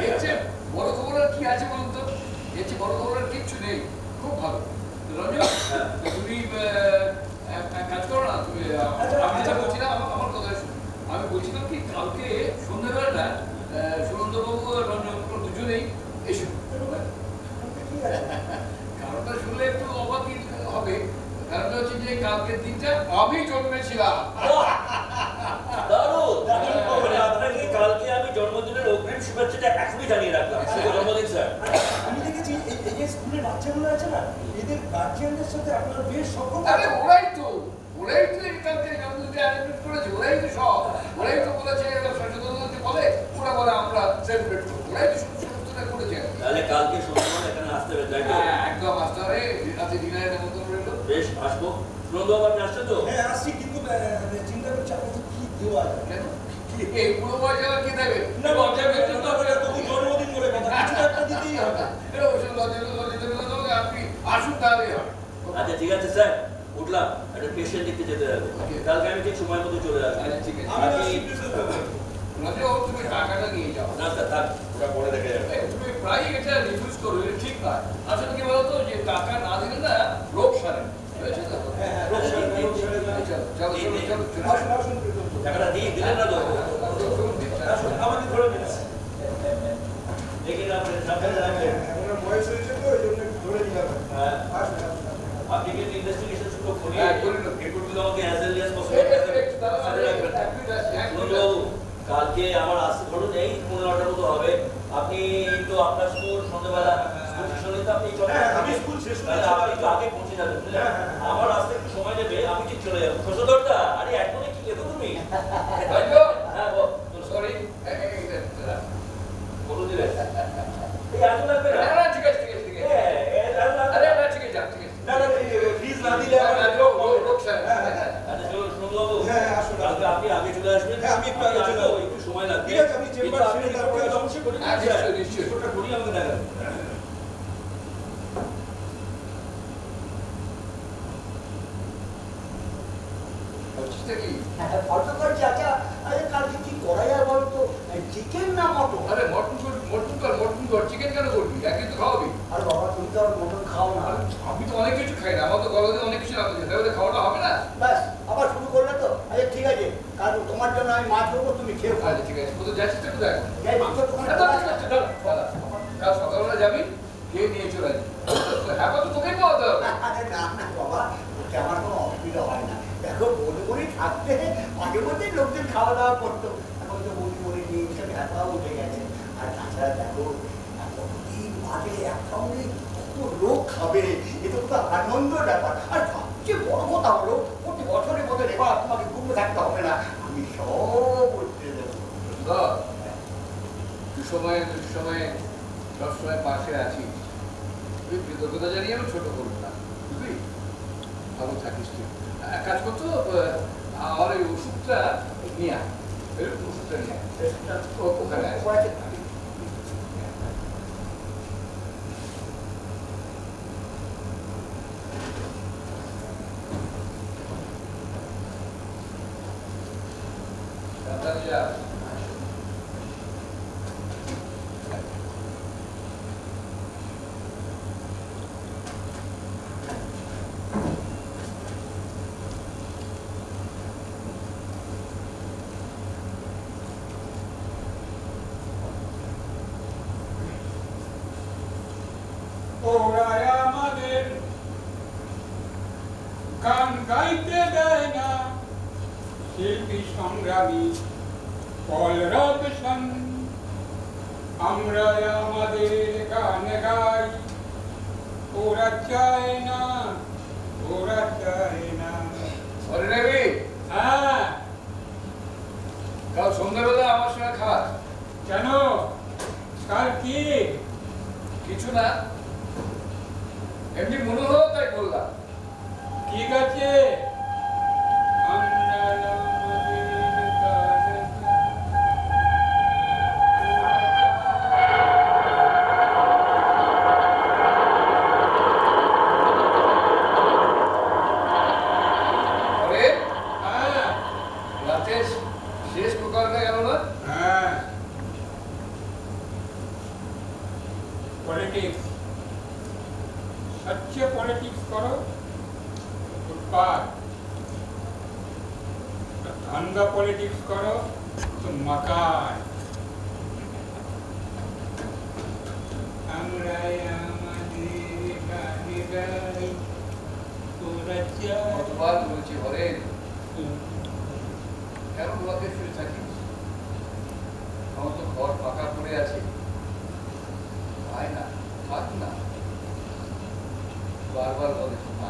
এর চেয়ে বড় খবর আর কি আছে বলুন তো? এর চেয়ে বড় খবর আর কিচ্ছু নেই। খুব ভালো। রঞ্জন, তুমি এক কাজ করো না, তুমি আমি যেটা বলছিলাম, আমার কথা শুনো। আমি বলছিলাম কি, কালকে সন্ধ্যাবেলা সুনন্দবাবু আর রঞ্জন দুজনেই এসো। ঠিক আছে। কারণটা শুনলে একটু অবাক হবে। কারণটা হচ্ছে যে কালকের দিনটা আমি জন্মেছিলাম। দারুণ, দারুণ খবর। আপনাকে কালকে আমি জন্মদিনের অগ্রিম শুভেচ্ছাটা এখনই জানিয়ে রাখলাম। শুভ জন্মদিন স্যার। আমি দেখেছি এই যে স্কুলের বাচ্চাগুলো আছে না, এদের গার্জিয়ানদের সাথে আপনার বেশ সফল। আরে ওরাই তো এই কালকে জন্মদিনটা অ্যারেঞ্জমেন্ট করেছে, ওরাই তো সব, ওরাই তো বলেছে সচেতনতা বলে, ওরা বলে আমরা সেলিব্রেট করবো, ওরাই তো সমস্তটা করেছে। তাহলে কালকে সন্ধ্যাবেলা এখানে আসতে হবে, তাই তো? হ্যাঁ, একদম আসতে হবে, রাতে ডিনারের মতন রইলো। বেশ, আসবো। সুনন্দবাবু আপনি আসছেন তো? হ্যাঁ আসছি, কিন্তু চিন্তা করছি আপনাকে কি দেওয়া যায়। কেন? এই পুরো বয়সে আবার কি দেবে? না, তবু জন্মদিন বলে কথা, কিছু একটা দিতেই হবে। আপনি আসুন তাহলেই হবে। আচ্ছা ঠিক আছে স্যার, উঠলাম। একটা পেশেন্ট দেখতে যেতে হবে। কালকে আমি ঠিক সময় মতো চলে আসবো। আচ্ছা, ঠিক আছে। আমি আপনি তুমি টাকাটা নিয়ে যাও। না স্যার, থাক, ওটা পরে দেখে যাবে। তুমি প্রায় এটা রিফিউজ করো, এটা ঠিক নয়। আসলে কি বলতো, যে টাকা না দিলে না রোগ সারে। বুঝেছো তো? হ্যাঁ, রোগ সারে, রোগ সারে। চলো। আসুন, আসুন, আসুন। টাকাটা দিলেন না তো? আসুন, আমাকে ধরে দিন। দেখে না, সাবধানে রাখবেন। এখন বয়স হয়েছে তো, এই জন্য একটু ধরে দিলাম। হ্যাঁ। আসুন, আসুন, আসুন। আপনি কিন্তু ইনভেস্টিগেশন শুরু করিয়ে হ্যাঁ, করে নেব। রিপোর্টগুলো আমাকে অ্যাজ আর্লি অ্যাজ পসিবল কালকে আমার আসতে ধরুন এই 15টার মতো হবে। আপনি তো আপনার স্কুল সন্ধ্যাবেলা স্কুল শেষ হলে তো আপনি হ্যাঁ, আমি স্কুল শেষ করে আপনি একটু আগে পৌঁছে যাবেন, বুঝলেন? হ্যাঁ, হ্যাঁ, হ্যাঁ। আমার আসতে একটু সময় নেবে, আমি ঠিক চলে যাবো। খোসদরটা, আরে এখনই কি লেখো তুমি? হ্যাঁ বল, সরি, বলে দিলে এই এত লাগবে না? ঠিক আছে, ঠিক আছে, ঠিক আছে। হ্যাঁ, এত লাগবে আরে না। না, ঠিক আছে, ঠিক আছে। না, না, ফিজ না দিলে আমার রোগ সারে। আচ্ছা চলুন, সুনন্দবাবু, হ্যাঁ, আসুন, কালকে আপনি আগে চলে আসবেন। হ্যাঁ, আমি একটু আগে চলে আসবো, আসবো। একটু সময় লাগবে। ঠিক আছে, আমি চেম্বার কিন্তু আপনি ছেড়ে তারপরে রিপোর্টটা অবশ্যই করি। হ্যাঁ, নিশ্চয়ই, নিশ্চয়ই। রিপোর্টটা করিয়ে আমাকে দেখাবেন। হচ্ছেটা কি? ফটো করছি। আচ্ছা, আরে কালকে কি করা যায় বলতো? চিকেন না মটন? আরে মটন কর, চিকেন কেন করবি? একই তো খাওয়াবি। আর বাবা, তুমি তো আর মটন খাও না। আর আমি তো অনেক কিছু খাই না, আমার তো গলাতে অনেক কিছু রাখতে চাই, তাহলে খাওয়াটা হবে না? ব্যাস, আবার শুরু করলে তো? আচ্ছা ঠিক আছে, কারণ তোমার জন্য আমি মাছ ধরবো, তুমি খেয়ে খাও। আচ্ছা ঠিক আছে, কোথাও যাচ্ছিস তো কোথায়? এই মাংস দোকানে আচ্ছা, ঠিক আছে, দাঁড়া, দাঁড়া। কাল সকালবেলা যাবি, খেয়ে নিয়ে চলে আসবি। হ্যাঁ, তো তোকেই খাওয়াতে হবে। আরে না না বাবা, ওতে আমার কোনো অসুবিধা হয় না। দেখো, বলে বলে থাকতে মাঝে মধ্যে লোকজন খাওয়া দাওয়া করতো। এখন তো বলি বলে নিয়ে সব হ্যাপাও উঠে গেছে। আর তাছাড়া দেখো, কতদিন বাদে একসঙ্গে কত লোক খাবে, এটা তো আনন্দের ব্যাপার। আর সবচেয়ে বড় কথা হলো, প্রতি বছরের মতো এবার তোমাকে ঘুমে থাকতে হবে না, আমি সব উঠতে দেবো। দুসময়ে সবসময় পাশে আছি। তুই কৃতজ্ঞতা জানিয়ে আমি ছোট করবো না, বুঝলি? ভালো থাকিস তুই। এক কাজ করতো, আমার ওই ওষুধটা নিয়ে আয়। ওষুধটা নিয়ে আয়। ওখানে আছে। সাবধানে যা। সংগ্রামী কলরব শন, আমরা আমাদের গান গাই, ওরা চায় না, ওরা চায় না। বলে নেবি হ্যাঁ, কাল সন্ধ্যাবেলা আমার সঙ্গে খাওয়া। কেন? কাল কি? কিছু না, এমনি মনে হলো তাই বললাম। ঠিক আছে, আমরা আমাদের গান গাই। আরে হ্যাঁ, রাতে শেষ প্রকারটা গেল না? হ্যাঁ, পলিটিক্স, अच्छे पॉलिटिक्स करो, उत्पाद, धंधा पॉलिटिक्स करो तो मकान। আমরা আমাদের গান গাই, ওরা চায়। কতবার বলেছি হরেন, কেন তোমাকে শুয়ে থাকিস? আমার তো ঘর ফাঁকা পড়ে আছে, আয় না, থাক না। বারবার বলে না।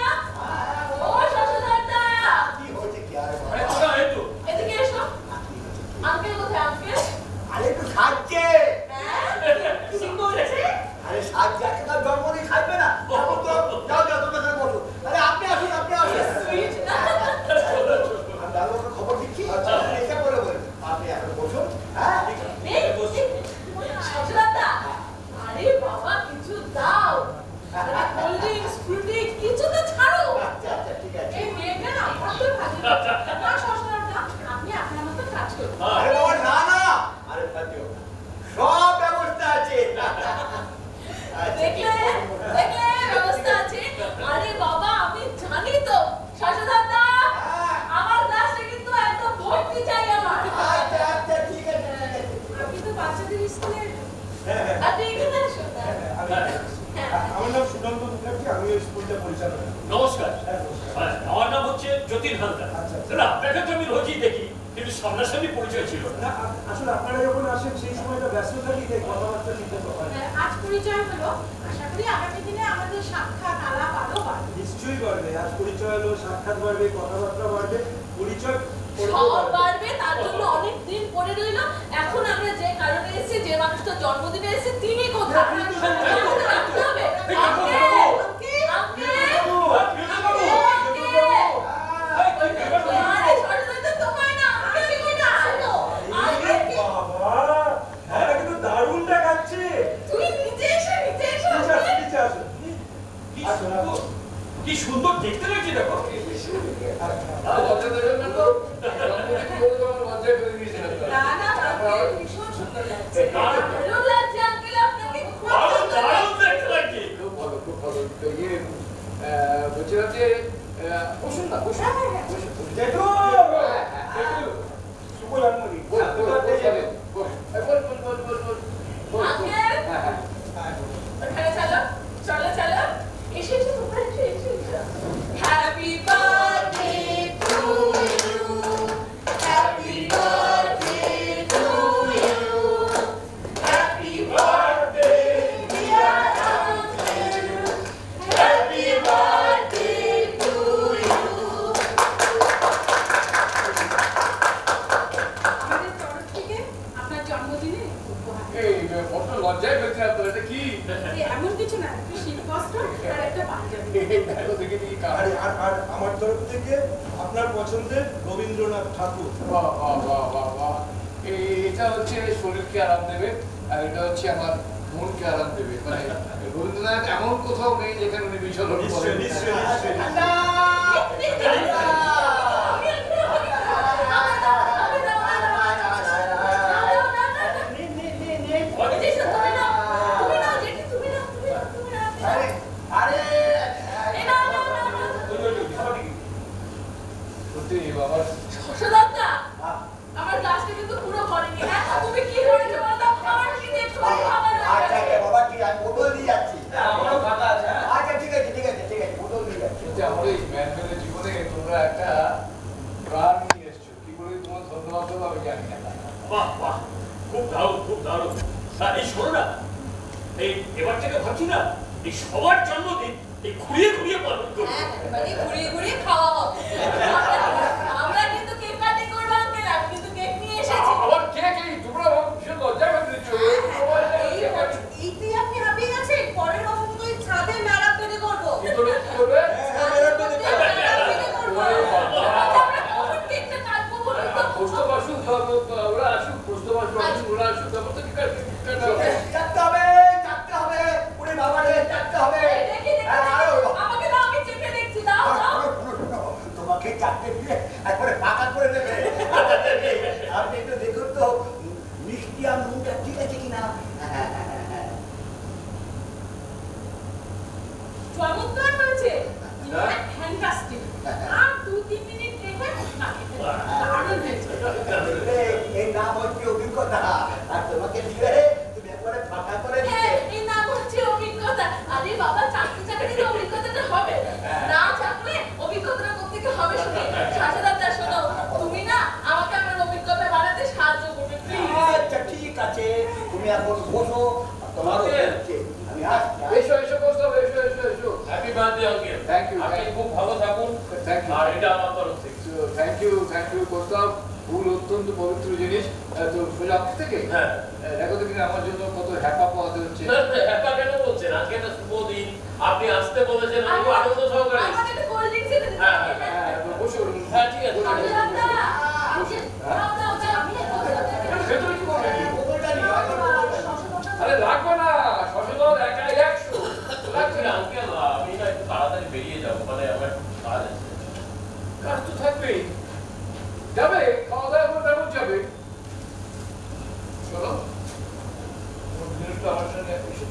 চলো সাজিয়ে দিচ্ছি। না শ্বশুর না, আপনি আপনার মতো কাজ করুন। আরে বাবা না না, আরে সাথীও সব ব্যবস্থা আছে। দেখলে দেখলে ব্যবস্থা আছে। আরে বাবা আমি জানি তো শাশুদাদা আমার গ্লাসটা কিন্তু একদম ভর্তি চাই আমার। আচ্ছা আচ্ছা ঠিক আছে। আপনি তো বাচ্চাদের স্কুলের হ্যাঁ, হ্যাঁ, আপনি এখানে আসুন না। আমার নাম সুনন্দ মুখার্জি, আমি ওই স্কুলটা পরিচালনা করি। নমস্কার। হ্যাঁ, নমস্কার। আমার নাম হচ্ছে যতীন হালদার। আচ্ছা, আচ্ছা। না, আপনাকে তো আমি রোজই দেখি, কিন্তু সামনাসামনি পরিচয় ছিল না। না, আসলে আপনারা যখন আসেন সেই সময়টা ব্যস্ত থাকি, তাই কথাবার্তা ঠিক মতো হয় না। আজ পরিচয় হলো, আশা করি আগামী দিনে আমাদের সাক্ষাৎ আলাপ আরো বাড়বে। নিশ্চয়ই বাড়বে, আজ পরিচয় হলো, সাক্ষাৎ বাড়বে, কথাবার্তা বাড়বে, পরিচয় পরেও সব বাড়বে। বাড়বে, তার জন্য অনেক দিন পরে রইলো। এখন আমরা যে কারণে এসেছি, যে মানুষটা জন্মদিনে এসেছে তিনি কোথায়? আমাদের রাখতে হবে। আঙ্কেল, আরে সরস্বতী তোমায় না, আঙ্কেল কোথায়? আঙ্কেল, বাবা, আমরা কিন্তু দারুণ দেখাচ্ছে। তুই নিচে এসো। নিচে আসুন, নিচে আসুন। কি সুন্দর, কি সুন্দর দেখতে লাগছে দেখো। আর লজ্জা দেবেন না তো? জন্মদিন বলে তো আমার লজ্জায় ফেলে দিয়েছিলেন তো। না না, আঙ্কেল ভীষণ সুন্দর লাগছে। ভালো লাগছে আঙ্কেল আপনাকে, খুব দারুণ সুন্দর দারুণ লাগছে। দেখতে লাগছে। খুব ভালো, খুব ভালো। তো বলছিলাম যে বসুন না, বসুন। বসুন, বসুন। জেঠু, হ্যাঁ, হ্যাঁ, জেঠু, শুভ জন্মদিন। বস, বস, বস, বস, বস। এই বস, বস, বস, বস, বস। বস, বস। আঙ্কেল। হ্যাঁ, হ্যাঁ। ওখানে চলো এসে তোমরা এসে happy birthday to you, happy birthday to you, happy birthday dear uncle, happy birthday to you. আমাদের তরফ থেকে আপনার জন্মদিনে উপহার। এই বড্ড লজ্জায় ফেলছে আপনার, এটা কি? এমন কিছু না, একটু শীতবস্ত্র আর একটা পাঞ্জাবি। দেখো, দেখি দেখি কার। আর আমার তরফ থেকে আপনার পছন্দের রবীন্দ্রনাথ ঠাকুর। বাহ, বাহ, বাহ, বাহ, বাহ। এটা হচ্ছে শরীরকে আরাম দেবে, আর এটা হচ্ছে আমার মনকে আরাম দেবে। মানে রবীন্দ্রনাথ এমন কোথাও নেই যেখানে উনি বিচরণ নিশ্চয়ই, করেন। নিশ্চয়ই, নিশ্চয়ই। ঠান্ডা আরে আরে সত্যি বাবা, আমার গ্লাসটা কিন্তু পুরো ভরেনি। হ্যাঁ তুমি কি করেছো বলো? আমার কিন্তু একটু খাবার আচ্ছা বাবা কি আমি বোতল দিয়ে যাচ্ছি। আমারও ফাঁকা আছে। আচ্ছা ঠিক আছে ঠিক আছে ঠিক আছে বোতল দিয়ে যাচ্ছি। সত্যি আমার এই ম্যানমেলের জীবনে তোমরা একটা প্রাণ নিয়ে এসছো। কি করে তোমার ধন্যবাদ দেবো আমি জানি না। বাহ বাহ, খুব দারুণ খুব দারুণ। এই শোনো না, এই এবার থেকে ভাবছি না, এই সবার জন্মদিন এই ঘুরিয়ে ঘুরিয়ে পালন করবো। মানে ঘুরিয়ে ঘুরিয়ে খাওয়া হবে। আমরা কিন্তু কেক কাটিং করবো আঙ্কেল, আমি কিন্তু কেক নিয়ে এসেছি। আবার কে কে তোমরা ভীষণ লজ্জা পেয়ে দিচ্ছ। এইতেই আপনি হাঁপিয়ে গেছেন। পরের বছর তো ওই ছাদে মেলা পেতে করবো। কি করে কি করবে? ছাদের মধ্যে মেলা পেতে করবো। আচ্ছা, আমরা কখন কেকটা কাটবো বলুন তো? প্রস্তাব আসুক, ওরা আসুক, প্রস্তাব আসুক, ওরা আসুক, তারপর তো কি কাটতে হবে। চাটতে হবে পুরে বাবা রে চাটতে হবে। দেখি, আমাকে দাও, আমি চেখে দেখছি। দাও দাও। তোমাকে চাটতে দিয়ে একবারে পাকা করে দেবে। আপনি একটু দেখুন তো মিষ্টি আর নুনটা ঠিক আছে কিনা। চমৎকার হয়েছে। ফ্যান্টাস্টিক। আর 2-3 মিনিট রেখে নাকি দারুণ হয়েছে। এই নাম হচ্ছে অভিজ্ঞতা আর তোমাকে দিয়ে তুমি একবারে ফাঁকা করে দিতে। এই নাম হচ্ছে অভিজ্ঞতা। আরে বাবা, চাকরি চাকরিতে অভিজ্ঞতাটা হবে। না চাকলে অভিজ্ঞতাটা কোত্থেকে হবে শুনে। শাশুদাদা শোনো, তুমি না আমাকে আমার অভিজ্ঞতা বাড়াতে সাহায্য করবে প্লিজ। আচ্ছা ঠিক আছে তুমি এখন বসো তোমার আমি আসছি। এসো এসো প্রস্তাব, এসো এসো এসো। Happy birthday uncle. Thank you, আপনি thank you. খুব ভালো থাকুন। Thank you. আর এটা আমার তরফ থেকে। থ্যাংক ইউ প্রস্তাব। ফুল অত্যন্ত পবিত্র জিনিস। তো সোজা অফিস থেকে হ্যাঁ। দেখো দেখি আমার জন্য কত হ্যাপা পোহাতে হচ্ছে। হ্যাপা কেন বলছেন? আজকে একটা শুভ দিন, আপনি আসতে বলেছেন, আমি খুব আনন্দ সহকারে এসেছি। আমাকে একটা কোল্ড ড্রিঙ্কস এনে দিন। হ্যাঁ, হ্যাঁ, তো বসুন। হ্যাঁ ঠিক আছে। শাশুদাদা, দাও দাও দাও, আমি ভেতরে কি করবে? বোতলটা নিয়ে আয়, বোতলটা নিয়ে। আরে লাগবে না, শশধর একাই 100 লাগবে না। আঙ্কেল, আমি না একটু তাড়াতাড়ি বেরিয়ে যাবো, মানে আমার কাজ আছে। কাজ তো থাকবেই, যাবে, খাওয়া দাওয়া করে তারপর যাবে। চলো, ওর জিনিসটা আমার সঙ্গে এসো।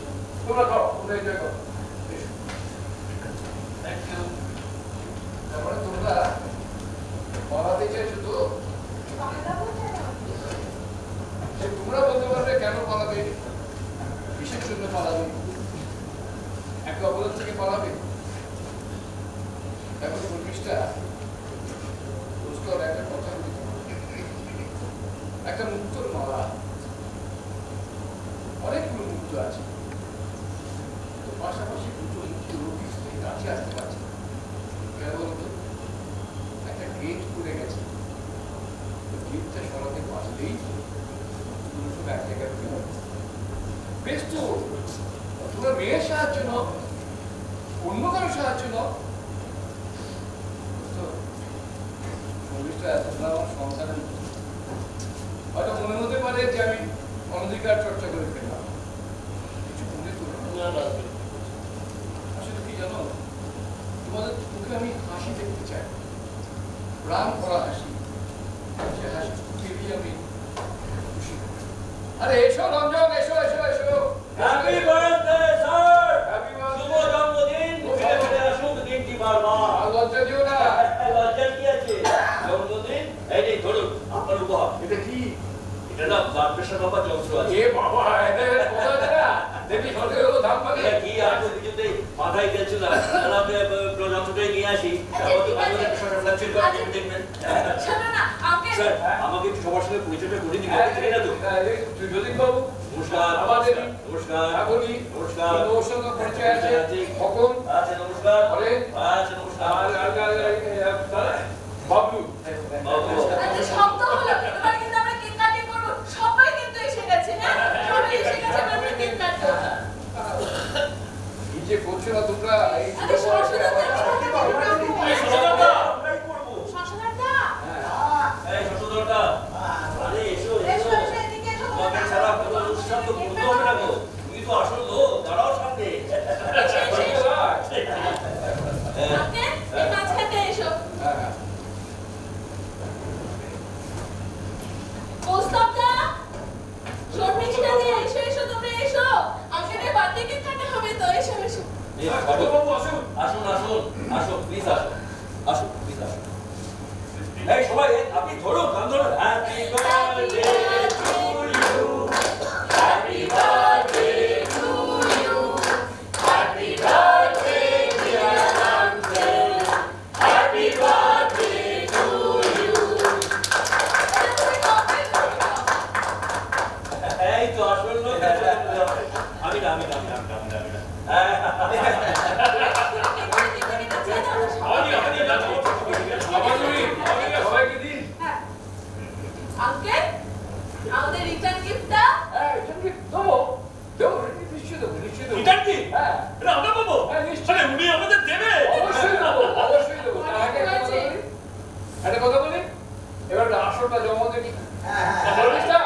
তোমরা খাও, তোমরা এনজয় করো। এসো। Thank you. তারপরে তোমরা পড়াতে চাইছো তো? সে তোমরা বলতে পারবে কেন পালাবে, কিসের জন্য পালাবে, একটা অপরাধ থেকে পালাবে। এখন শর্মিষ্ঠা পুষ্কর একটা কথা বলতে একটা মুক্তোর মালা, অনেকগুলো মুক্ত আছে, তো পাশাপাশি দুটো মুক্ত কাছে আসতে পারছে না। কেন বলতো? একটা গেট খুলে গেছে, তো গেটটা সরাতে পারলেই দুটো সব এক জায়গায় ফেলে বেশ। তো তোমরা মেয়ের সাহায্য নাও, অন্য কারো সাহায্য নাও। আমার সন্তানের হয়তো মনে হতে পারে যে আমি অনধিকার চর্চা করে ফেললাম, কিছু মনে করো না। আসলে কি জানো, তোমাদের মুখে আমি হাসি দেখতে চাই, প্রাণ ভরা হাসি, সে হাসি পেলেই আমি খুশি। আরে এসো রঞ্জন, এসো এসো এসো। হ্যাপি বার্থডে স্যার, হ্যাপি শুভ জন্মদিন। ফিরে ফিরে আসুন দিনটি বারবার। আর লজ্জা দিও না। লজ্জার কি আছে? জন্মদিন এই যে ধরুন আপনার উপহার। এটা কি? এটা না ব্লাড প্রেশার বাবা যন্ত্র আছে। এ বাবা, এটা কোথা থেকে না দেখি সরকার হলো দাম পাবে। এটা কি আর কিছুতে মাথায় গেছে না, আমি যন্ত্রটাই নিয়ে আসি। তারপর তো আপনাদের প্রেশারটা ফ্লাকচুয়েট করে আপনি দেখবেন। শোনো না, আঙ্কেল। স্যার আমাকে একটু সবার সঙ্গে পরিচয়টা করে দিন, ঠিক না তো? যতীন বাবু নমস্কার। আমাদের নমস্কার। আগলি নমস্কার। ওর সঙ্গে পরিচয় আছে খোকন। আচ্ছা নমস্কার। আরে আচ্ছা নমস্কার। বাবলু। বাবু। আচ্ছা শব্দ হলো, এবার কিন্তু আমরা কেক কাটিং করব। সবাই কিন্তু এসে গেছে, হ্যাঁ সবাই এসে গেছে, আমরা কেক কাটবো। এই যে করছো না তোমরা, এই আরে শশাদাদা, শশাদাদা। শশাদাদা। এই ছোটদা, আরে এসো এসো, এসো। এসো, এদিকে এসো। তোমাকে ছাড়া কোনো অনুষ্ঠান তো করতে হবে না গো। তুমি তো আসল লোক, দাঁড়াও সামনে। এসো, এসো, এসো। আঙ্কেল, এই মাঝখানটা এসো। কৌস্তবদা, শর্মিষ্ঠা দি, এসো এসো, তোমরা এসো। আঙ্কেলের বার্থডে কেক কাটা হবে তো, এসো এসো। এই বাবু আসুন। আসুন আসুন আসুন প্লিজ আসুন, আসুন প্লিজ আসুন। এই সবাই আপনি ধরুন, গান ধরুন। Happy birthday to you, happy birthday to you, happy birthday dear uncle, happy birthday to you. এই তো আসল লোক। আমি না আমি না আমি না আমি না আমি না। সবাইকে দিন। আঙ্কেল, আমাদের রিটার্ন গিফটটা। হ্যাঁ, এটাকে দেবো দেবো, নিশ্চয়ই দেবো, নিশ্চয়ই দেবো। রিটার্ন কি? হ্যাঁ, এটা আমরা পাবো? হ্যাঁ, নিশ্চয়ই। আরে উনি আমাদের দেবে। অবশ্যই দেবো, অবশ্যই দেবো। তার আগে একটা কথা বলি, একটা কথা বলি, এবার আসরটা জমা দেবি। শর্মিষ্ঠা,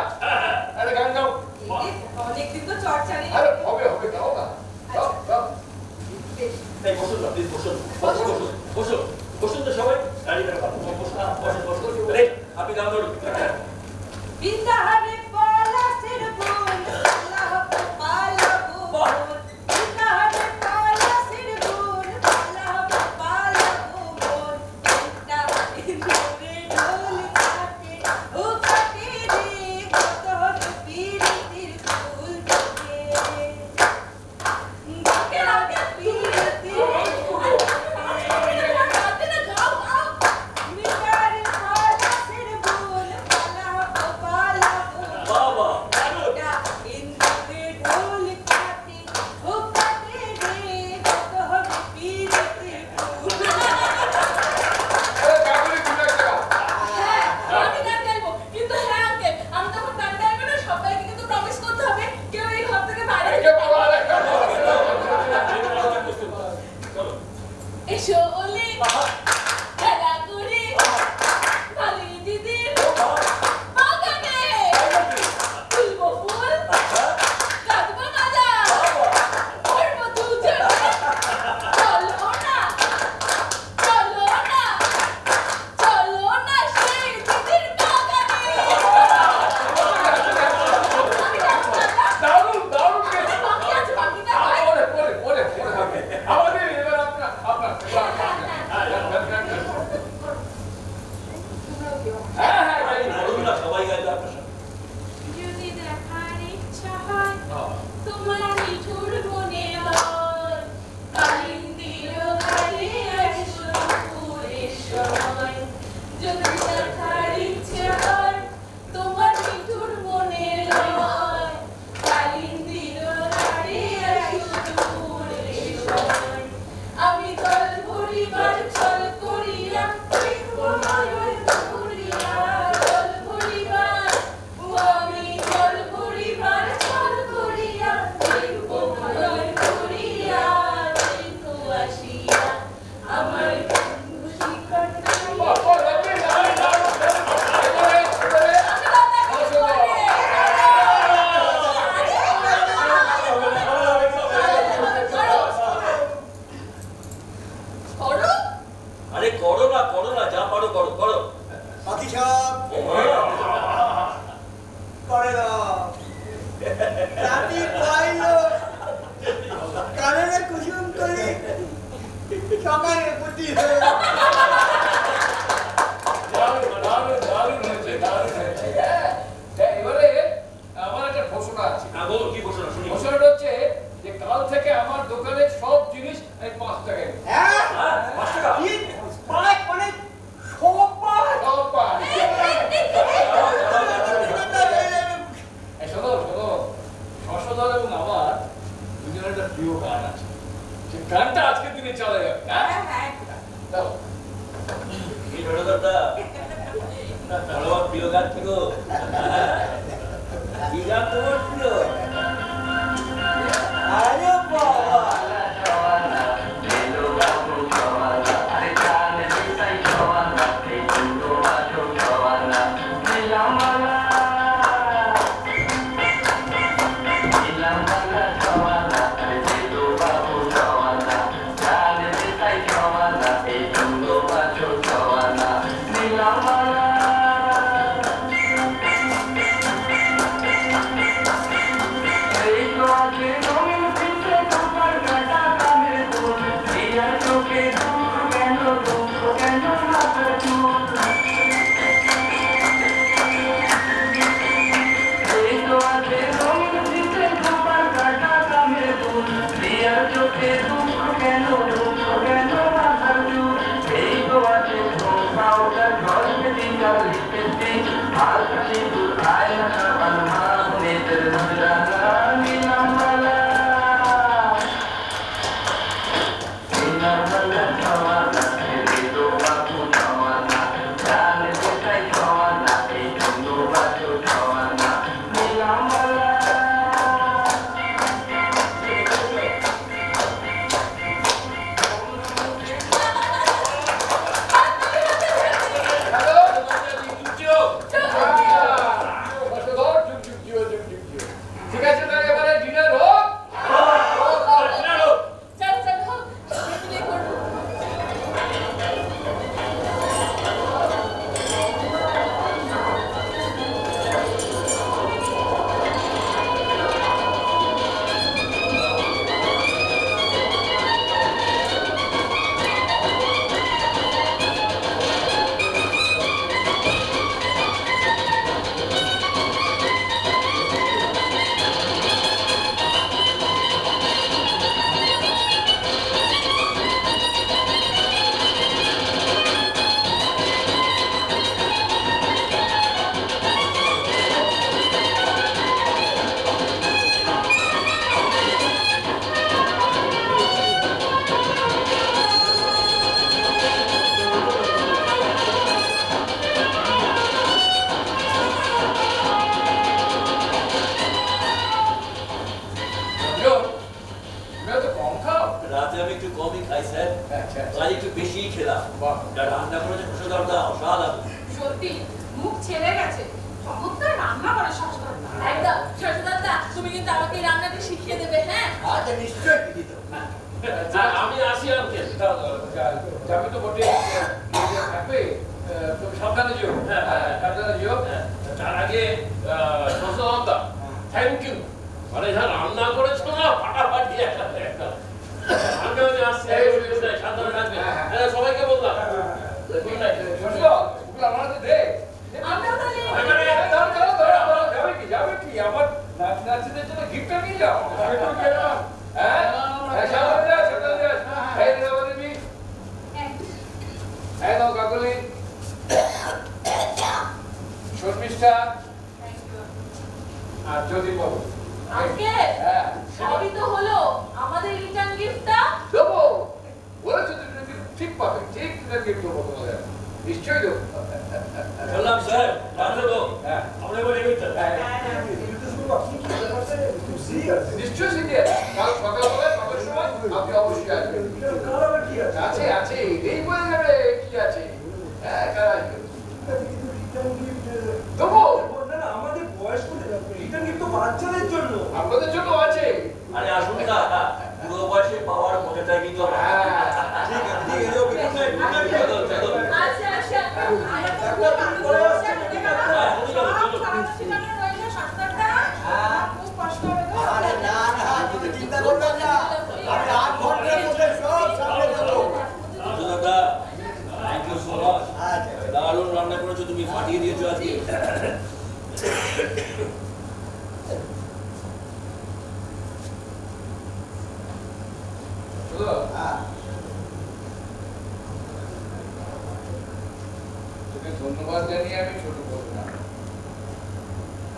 একটা গান গাও। অনেকদিন তো চর্চা নেই। আরে হবে হবে, গাও না, গাও গাও। এই বসুন না প্লিজ, বসুন বসুন বসুন বসুন বসুন তো সবাই। গাড়িটা বসুন বসুন বসুন। রে আপনি গান ধরুন। বিন্দাহারে পলাশের ফুল, আল্লাহ পালাবো ফুল। বিন্দাহারে পলাশের ফুল, আল্লাহ পালাবো ফুল। এটা ইন্দুরে ঢোল থাকে, ও করো করো পাখি সাপ করে দাও রাতি পাইলো কানে কুসুম করি সকালে পুটি হয়ে এবারে আমার একটা ঘোষণা আছে। বলো কি ঘোষণা শুনি ঘোষণাটা হচ্ছে যে কাল থেকে আমার দোকানে সব জিনিস আমি 5 টাকায় দেব। হ্যাঁ 5 টাকা কি পাঁচ মানে সবাই সব পাই। এই শোনো শোনো, শশধর এবং আমার দুজনের একটা প্রিয় গান আছে, সে গানটা আজকের দিনে চলে যাবে। হ্যাঁ দাও। এই ছোটদাদা আমার প্রিয় গান কি গো কি গান তোমার প্রিয় আরে বাবা ঠিক আছে, তাহলে এবারে ডিনার হোক। চল চল হোক প্লে করবো। রাতে আমি একটু কমই খাই স্যার আচ্ছা, আচ্ছা। আজ একটু বেশিই খেলাম বাহ। যা রান্না করেছে ছোটদাদা অসাধারণ সত্যি মুখ ছেড়ে গেছে, চমৎকার রান্না করে শশধর। একদম শশধরদা, তুমি কিন্তু আমাকে এই রান্নাটা শিখিয়ে দেবে। হ্যাঁ আজ নিশ্চয় দিত আমি আসি আঙ্কেল। যাবে তো বটে, থাকবে, তুমি সাবধানে যেও। সাবধানে যেও। তার আগে শশধরদা থ্যাংক ইউ, মানে যা রান্না করেছো না ফাটাফাটি একটা আমিও যে আসছি সাধারণ থাকবে সবাইকে বললাম গুড নাইট। আমাদের দে। আমরাও তাহলে যাবে কি আমার নাচদের জন্য গিফটটা নিয়ে যাও। হ্যাঁ সাবধানে যাও, সাবধানে যাও। এই দাও দেবী, এই দাও কাকলি, শর্মিষ্ঠা আর যদি বলো। আঙ্কেল হ্যাঁ সবই তো হলো, আমাদের রিটার্ন গিফটটা দেবো বলেছো তো, তুমি ঠিক পাবে, ঠিক গিফট দেবো তোমাদের, নিশ্চয়ই দেবো। বললাম স্যার রান্না তো হ্যাঁ আমরা এবার এগোই তো নিশ্চয়ই শিখে কাল সকালবেলায় নটার সময় আপনি অবশ্যই আসবেন। আছে আছে এই বলে যাবে কি আছে। হ্যাঁ কাল আসবে দেবো, না না আমাদের বয়স্ক রিটার্ন গিফট তো বাচ্চাদের জন্য। আপনাদের জন্য আছে। আরে আসুন না পুরো বয়সে পাওয়ার মজাটাই কিন্তু হ্যাঁ ঠিক আছে ওকে গুড নাইট চলো চলো আচ্ছা আচ্ছা ডাক্তার তুমি পরে আসছো নাকি ডাক্তার? আরে না না তুমি চিন্তা করবেন না, আমি 8 ঘন্টার মধ্যে সব সামলে দেবো। দাদা থ্যাংক ইউ সো মাচ। আচ্ছা দারুণ রান্না করেছো তুমি, ফাটিয়ে দিয়েছো আজকে। বুঝলো? হ্যাঁ তোকে ধন্যবাদ জানিয়ে আমি ছোট করব না।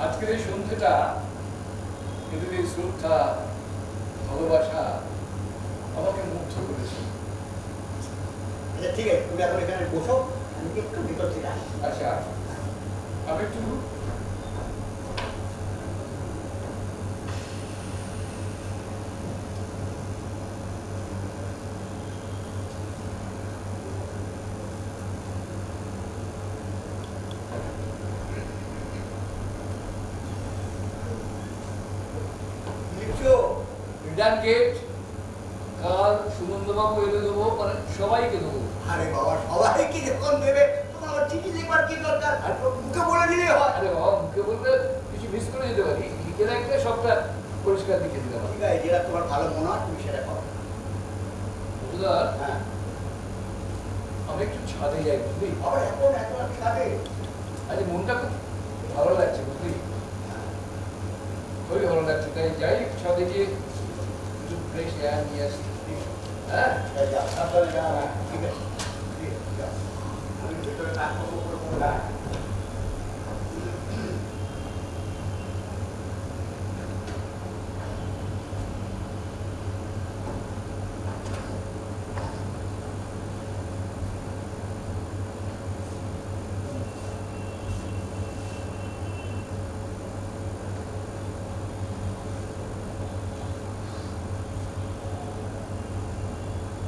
আজকের এই সন্ধ্যেটা কিন্তু এই শ্রদ্ধা ভালোবাসা আমাকে মুগ্ধ করেছে। আচ্ছা ঠিক আছে, তুমি এখন এখানে বসো, আমি একটু ভিতর থেকে আসি। আচ্ছা আমি একটু লিখছো? রিটার্ন গেট কাল সুনন্দবাবু এলে দেবো, মানে সবাইকে দেবো। আরে বাবা সবাইকে যখন দেবে তখন আমার চিঠি লিখবার কি দরকার, আর মুখে বলে দিলেই হয়। আরে বাবা মুখে বললে কিছু মিস করে যেতে পারি, লিখে রাখলে সবটা পরিষ্কার লিখে দিতে পারি। ঠিক আছে, যেটা তোমার ভালো মনে হয় তুমি সেটা করো। বুঝলাম? হ্যাঁ আমি একটু ছাদে যাই, বুঝলি? আবার এখন এত রাত খাবে? আজ মনটা খুব ভালো লাগছে, বুঝলি? খুবই ভালো লাগছে, তাই যাই একটু ছাদে গিয়ে একটু ফ্রেশ এয়ার নিয়ে আসি। হ্যাঁ এই যাও, সাবধানে যাও। হ্যাঁ, ঠিক আছে, ঠিক আছে, যাও। আমি ভেতরে কাজ করবো করবো না।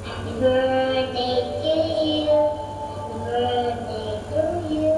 Happy birthday to you. Happy birthday to you.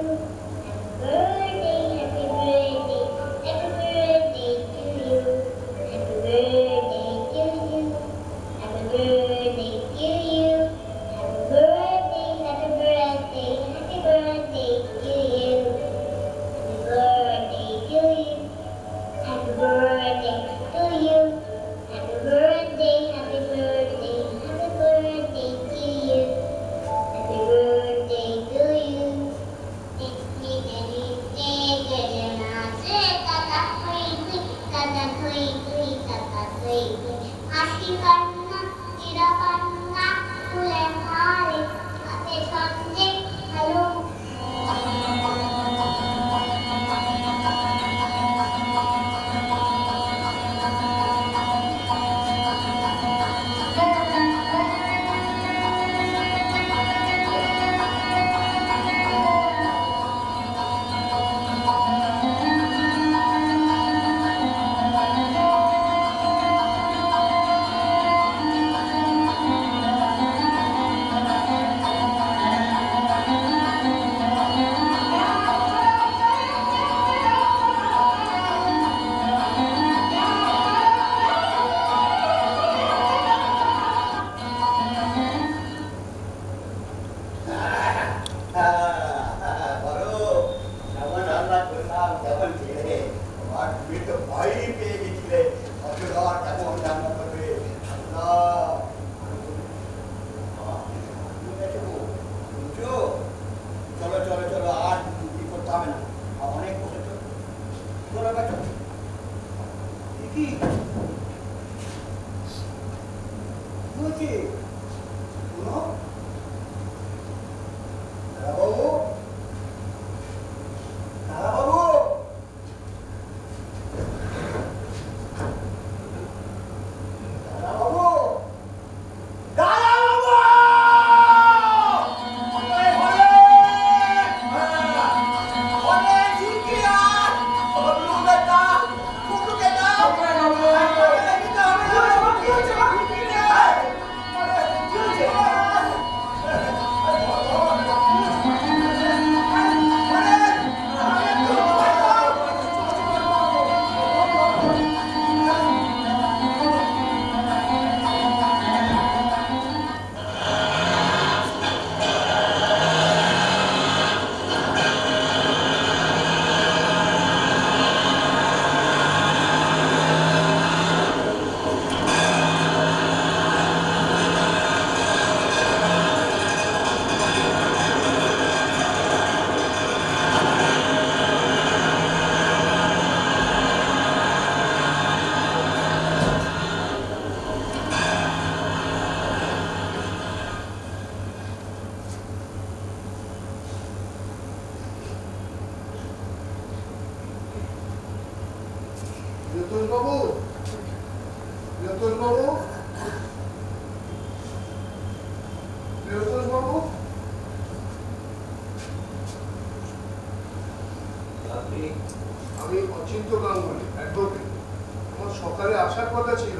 বাবু, বাবু, বাবু, আপনি আমি অচিন্ত গাঙ্গুলি, অ্যাডভোকেট। আমার সকালে আসার কথা ছিল,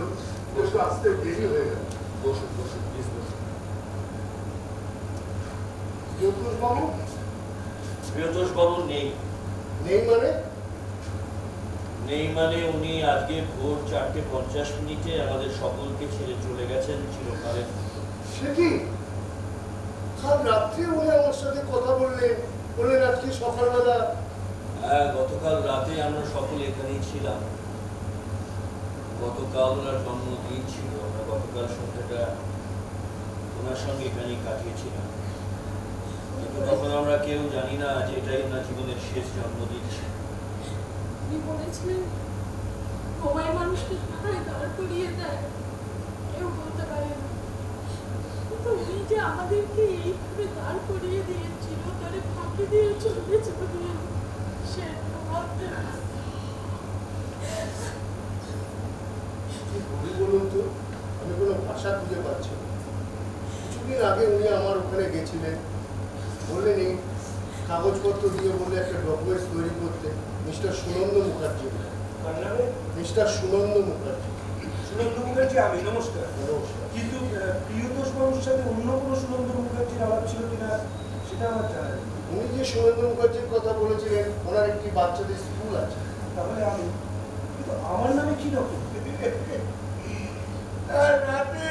কিন্তু আসতে দেরি হয়ে গেল। বসুন বসুন প্লিজ বসুন। বাবু প্রিয়তোষ বাবু নেই। নেই মানে? নেই মানে উনি আজকে ভোর 4:50 আমাদের সকলকে ছেড়ে চলে গেছেন চিরকালের। সে কি? কাল রাত্রে উনি আমার সাথে কথা বললেন আজকে সকালবেলা। হ্যাঁ, গতকাল রাতে আমরা সকলে এখানেই ছিলাম। গতকাল ওনার জন্মদিন ছিল, আমরা গতকাল সন্ধ্যাটা ওনার সঙ্গে এখানেই কাটিয়েছিলাম। কিন্তু তখন আমরা কেউ জানি না যে এটাই ওনার জীবনের শেষ জন্মদিন ছিল। আপনি বলেছিলেন ঘুমায় মানুষকে মাথায় দাঁড় করিয়ে দেয়, কেউ বলতে পারে না। কিন্তু উনি যে আমাদেরকে এইভাবে দাঁড় করিয়ে দিয়েছিল, তারে ফাঁকি দিয়ে চলে যাবেন, সে ভাবতে পারে। কি বলি বলুন তো, আমি কোনো ভাষা খুঁজে পাচ্ছি না। কিছুদিন আগে উনি আমার ওখানে গেছিলেন, বললেন এই কাগজপত্র দিয়ে বলে একটা ডকুমেন্টস তৈরি করতে। মিস্টার সুনন্দ মুখার্জি। কার নামে? মিস্টার সুনন্দ মুখার্জি। সুনন্দ মুখার্জি আমি, নমস্কার। নমস্কার। কিন্তু প্রিয়তোষ বাবুর সাথে অন্য কোনো সুনন্দ মুখার্জির আলাপ ছিল কিনা সেটা আমার জানা নেই। উনি যে সুনন্দ মুখার্জির কথা বলেছিলেন, ওনার একটি বাচ্চাদের স্কুল আছে। তাহলে আমি, কিন্তু আমার নামে কি রকম? রাতে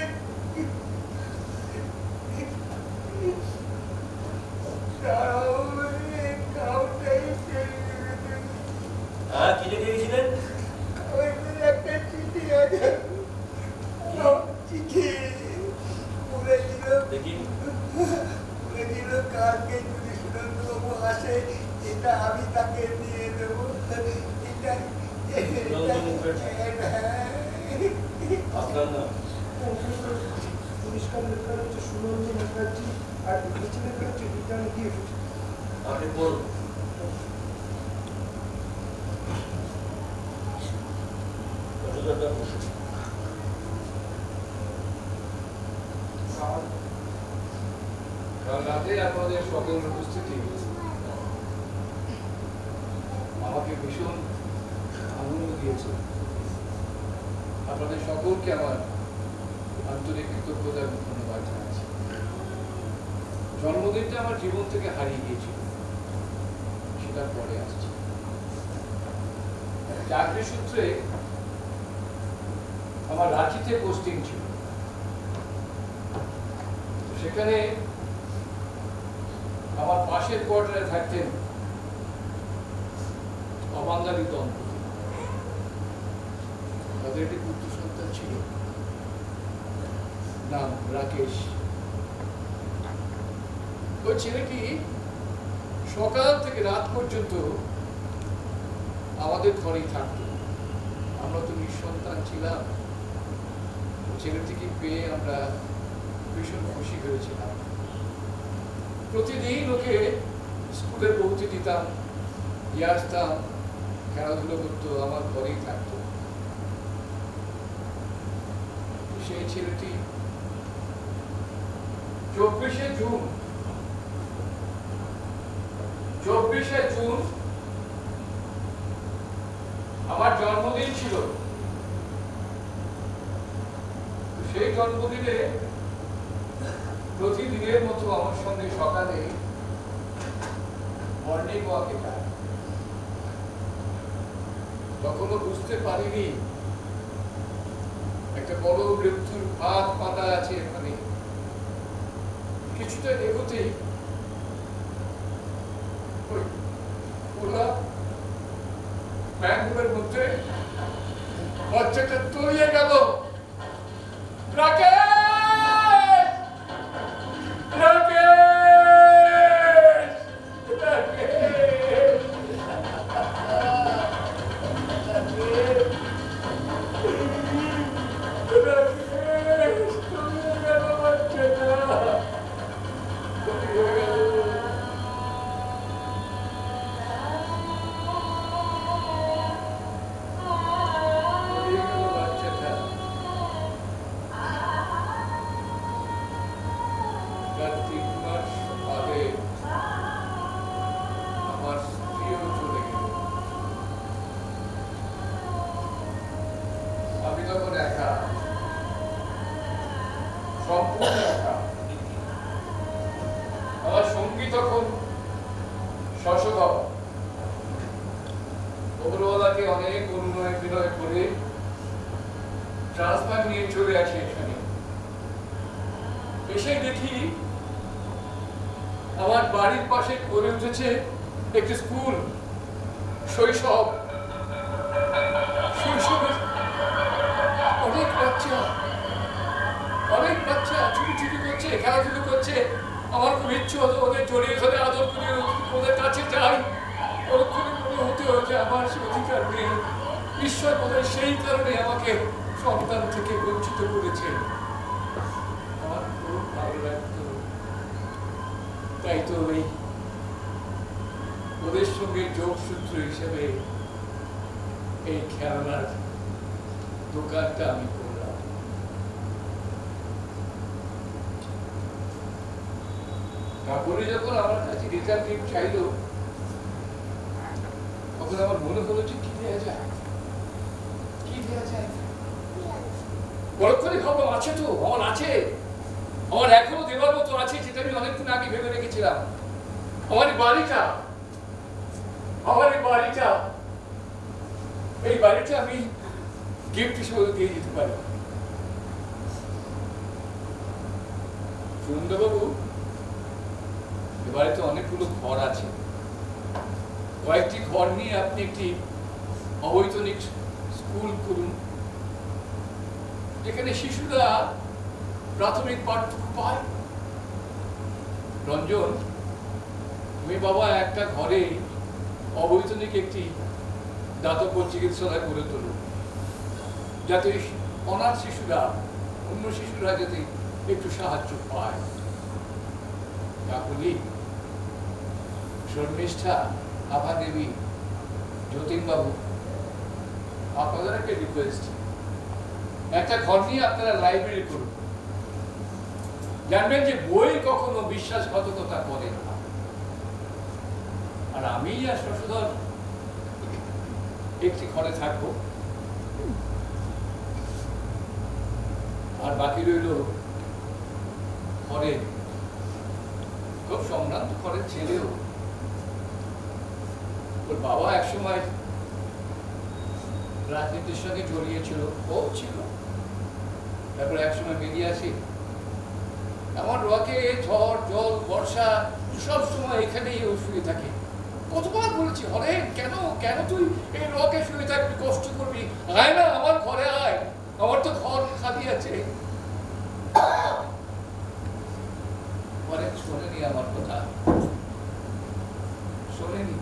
হ্যাঁ, কি লিখে গেছিলেন? একটা চিঠি আছে, চিঠি বলেছিল দেখি। বলেছিল কালকে যদি সুনন্দবাবু আসে, এটা আমি তাকে দিয়ে দেবো। সুনন্দ মুখার্জি। আপনার নাম? পরিষ্কার লেখা হচ্ছে সুনন্দ মুখার্জি, আর নিচে লেখা হচ্ছে রিটার্ন গিফট। আপনি বলুন। বসুন। কাল রাতে আপনাদের সকলের উপস্থিতি আমাকে ভীষণ আনন্দ দিয়েছে। আপনাদের সকলকে আমার আন্তরিক কৃতজ্ঞতা এবং ধন্যবাদ জানাচ্ছি। জন্মদিনটা আমার জীবন থেকে হারিয়ে গিয়েছিল, সেটা পরে আসছে। চাকরি সূত্রে আমার রাঁচিতে পোস্টিং ছিল, সেখানে আমার পাশের কোয়ার্টারে থাকতেন অবাঙালি দম্পতি। তাদের একটি পুত্র সন্তান ছিল, নাম রাকেশ। ওই ছেলেটি সকাল থেকে রাত পর্যন্ত আমাদের ঘরেই থাকতো। আমরা তো নিঃসন্তান ছিলাম, ছেলেটিকে পেয়ে আমরা ভীষণ খুশি হয়েছিলাম। প্রতিদিন ওকে স্কুলে পৌঁছে দিতাম, দিয়ে আসতাম, খেলাধুলো করতো, আমার ঘরেই থাকতো। সেই ছেলেটি 24শে জুন আমার জন্মদিন ছিল। সেই জন্মদিনে প্রতিদিনের মতো আমার সঙ্গে সকালে মর্নিং ওয়াকে যায়। তখনও বুঝতে পারিনি একটা বড় মৃত্যুর হাত পাতা আছে এখানে। কিছুটা এগোতেই ওই খোলা ব্যাংকের মধ্যে বাচ্চাটা তলিয়ে গেল। রাকেশ! রাকেশ! রাকেশ! রাকেশ! তলিয়ে গেল বাচ্চাটা। তলিয়ে গেল। শশধর ওপরওয়ালাকে অনেক অনুনয় বিনয় করে ট্রান্সফার নিয়ে চলে আসি এখানে। এসে দেখি আমার বাড়ির পাশে গড়ে উঠেছে একটি স্কুল। শৈশব, শৈশবের অনেক বাচ্চা ছুটি করছে, খেলাধুলো করছে। আমার খুব ইচ্ছে হতো ওদের জড়িয়ে ধরে আদর করে ওদের কাছে যাই। ওরক্ষণে মনে হতে হচ্ছে আমার সে অধিকার নেই। ঈশ্বর বোধহয় সেই কারণে আমাকে সন্তান থেকে বঞ্চিত করেছে। আমার খুব ভালো লাগতো। তাই তো ওদের সঙ্গে যোগসূত্র হিসেবে এই খেলনার দোকানটা আমি করলাম। তারপরে যখন আমার কাছে রিটার্ন গিফট চাইলো, তখন আমার মনে হলো যে কি দেওয়া যায়, পরক্ষণে ভাবলাম আছে তো, আমার আছে, আমার এখনো দেওয়ার মতো আছে, যেটা আমি অনেকদিন আগে ভেবে রেখেছিলাম। আমার এই বাড়িটা আমি গিফট হিসেবে দিয়ে যেতে পারি। সুরেন্দ্রবাবু, এ বাড়িতে অনেকগুলো ঘর আছে। কয়েকটি ঘর নিয়ে আপনি একটি অবৈতনিক স্কুল করুন, যেখানে শিশুরা প্রাথমিক পাঠটুকু পায়। রঞ্জন, তুমি বাবা একটা ঘরে অবৈতনিক একটি দাতব্য চিকিৎসালয় করে তোলো, যাতে অনাথ শিশুরা, অন্য শিশুরা যাতে একটু সাহায্য পায়। কাকুলি, শর্মিষ্ঠা, আভা দেবী, যতীনবাবু, আপনাদের একটা রিকোয়েস্ট, একটা ঘর নিয়ে আপনারা লাইব্রেরি করুন। জানবেন যে বই কখনো বিশ্বাসঘাতকতা করে না। আর আমি আর শশধর একটি ঘরে থাকবো, আর বাকি রইল ঘরে খুব সম্ভ্রান্ত ঘরের ছেলেও। ওর বাবা একসময় রাজনীতির সঙ্গে জড়িয়েছিল, ও ছিল, তারপরে একসময় বেরিয়ে আসি। আমার রোয়াকে ঝড় জল বর্ষা সব সময় এখানেই ও শুয়ে থাকে। কতবার বলেছি, হরে কেন কেন তুই এই রোয়াকে শুয়ে থাকবি, কষ্ট করবি, আয় না আমার ঘরে আয়, আমার তো ঘর খালি আছে। অনেক শোনেনি আমার কথা, শোনেনি।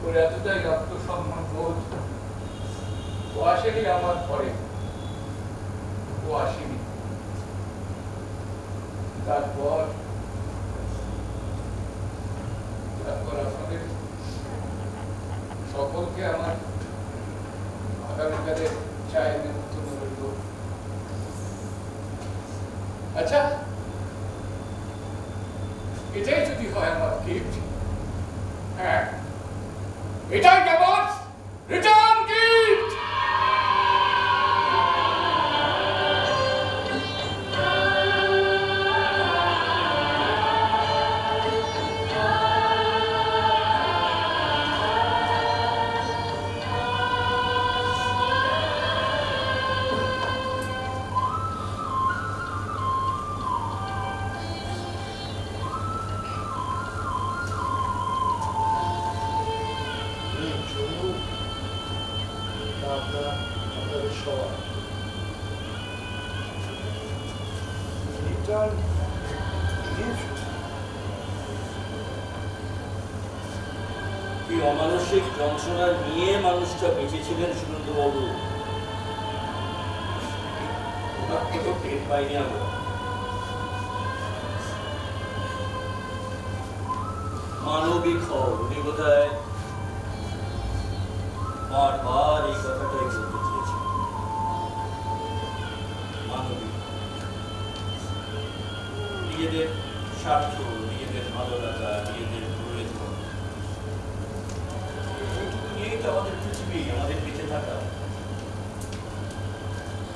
ওর এতটাই আত্মসম্মান বোধ, ও আসেনি আমার ঘরে, ও আসেনি। তারপর আপনাদের সকলকে আমার আগামীকালের চায়ের নেমন্তন্ন রইল। আচ্ছা, এটাই যদি হয় আমার গিফট, হ্যাঁ এটাই কেবল রিটার্ন গিফট। আপনাদের সবার রিটার্ন গিফট। কি অমানসিক যন্ত্রণা নিয়ে মানুষটা বেঁচেছিলেন সুরেন্দ্রবাবু, ওনাকে তো টের পাইনি আমরা। মানবিক হও, উনি বোধহয় বারবার এই কথাটাই বলতে চেয়েছেন। মানবিক, নিজেদের স্বার্থ, নিজেদের ভালো লাগা, নিজেদের প্রয়োজন, এইটুকু নিয়েই তো আমাদের পৃথিবী, আমাদের বেঁচে থাকা।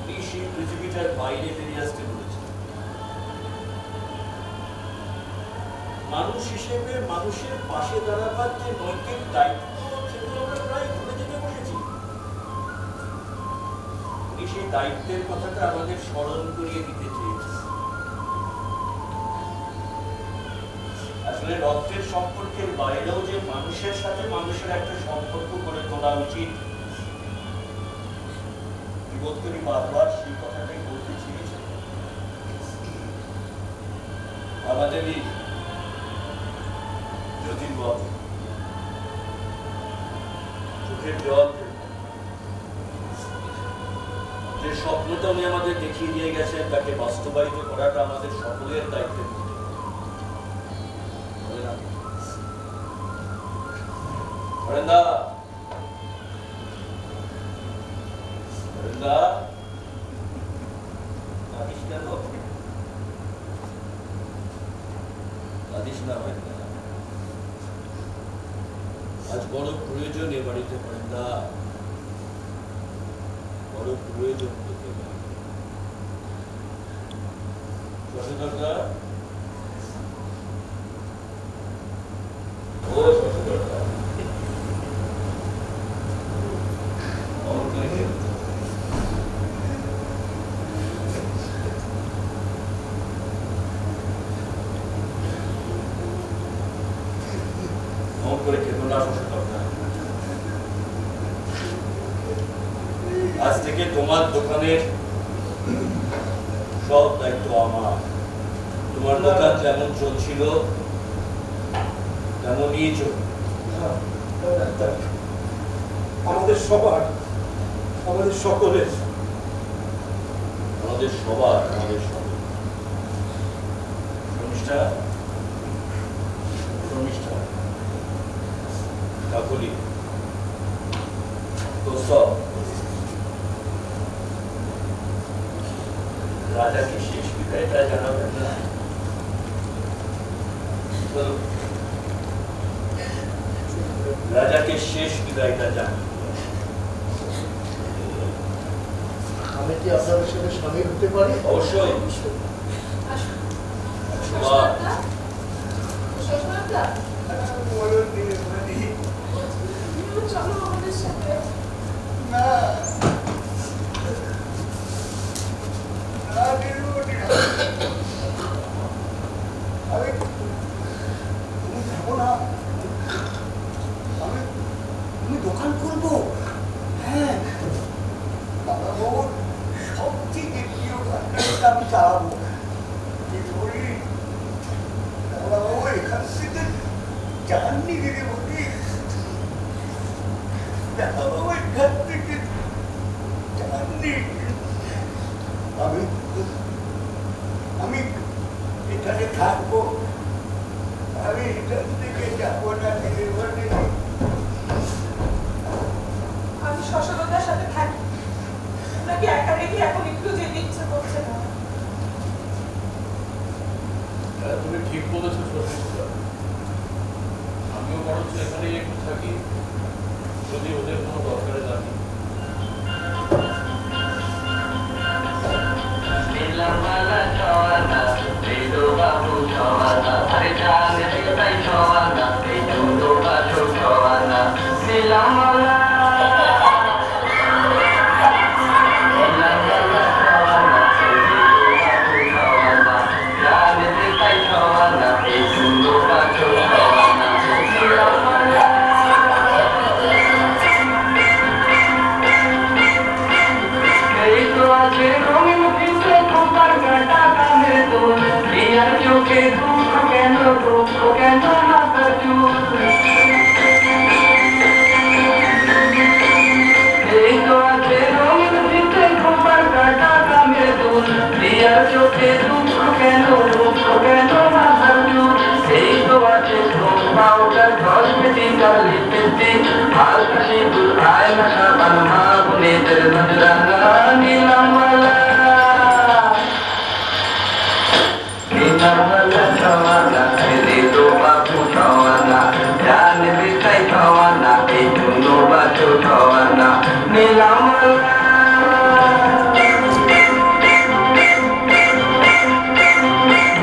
উনি সেই পৃথিবীটার বাইরে বেরিয়ে আসতে বলেছেন। মানুষ হিসেবে মানুষের পাশে দাঁড়াবার যে নৈতিক দায়িত্ব, সেগুলো আমরা প্রায় ভুলে যেতে বসেছি। উনি সেই দায়িত্বের কথাটা আমাদের স্মরণ করিয়ে দিতে চেয়েছেন। আসলে রক্তের সম্পর্কের বাইরেও যে মানুষের সাথে মানুষের একটা সম্পর্ক গড়ে তোলা উচিত, বিবোধকরি বারবার সেই কথাটাই বলতে চেয়েছেন। আমাদেরই জ্যোতির্বাবু চোখের জল যে স্বপ্নটা উনি আমাদের দেখিয়ে দিয়ে গেছেন, তাকে বাস্তবায়িত করাটা আমাদের সকলের দায়িত্বের মধ্যে। অরেন্দা, অরেন্দা, কাঁদিস কেন? কাঁদিস না অরেন্দা, আজ বড় প্রয়োজন এ বাড়িতে অরেন্দা, বড় প্রয়োজন তোকে। শশধরদা, ও শশধরদা, আজ থেকে তোমার দোকানের সব দায়িত্ব আমার। তোমার দোকান যেমন চলছিল তেমনই চলবে। আমাদের সবার, আমাদের সকলের, আমাদের সবার, আমাদের সবার শর্মিষ্ঠা, শর্মিষ্ঠা, কাকুলি, দোস্ত, রাজাকে শেষ বিদায়টা জানাবেন না? রাজাকে শেষ বিদায়টা জানাবেন। আমি কি আপনাদের সাথে সামিল হতে পারি? অবশ্যই। চলো আমাদের সাথে। না, আমি তুমি যাবো না, আমি দোকান করবো। হ্যাঁ, বাবা বাবুর সবথেকে প্রিয় গানটা আমি চালাবো। কি বলি, বাবা বাবু এখান থেকে জাননি দিদি বলি, বাবা বাবু এখান থেকে জাননি। আমি এখানে থাকবো, আমি এখান থেকে যাবো না দিদি বলি। আমি শশধরদার সাথে থাকি, নাকি একা রেখে এখন একটু যেতে ইচ্ছে করছে না। তুমি ঠিক বলেছো শর্মিষ্ঠা, আমিও বরঞ্চ এখানেই একটু থাকি, যদি ওদের কোনো দরকারে জানি।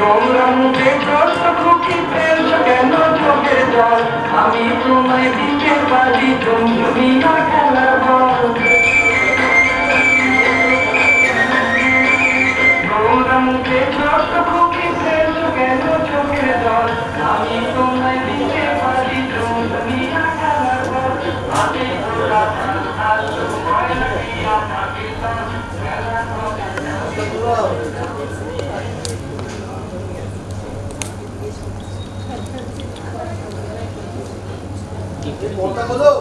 Om Ram Dev Prabhu Ki কথা বলো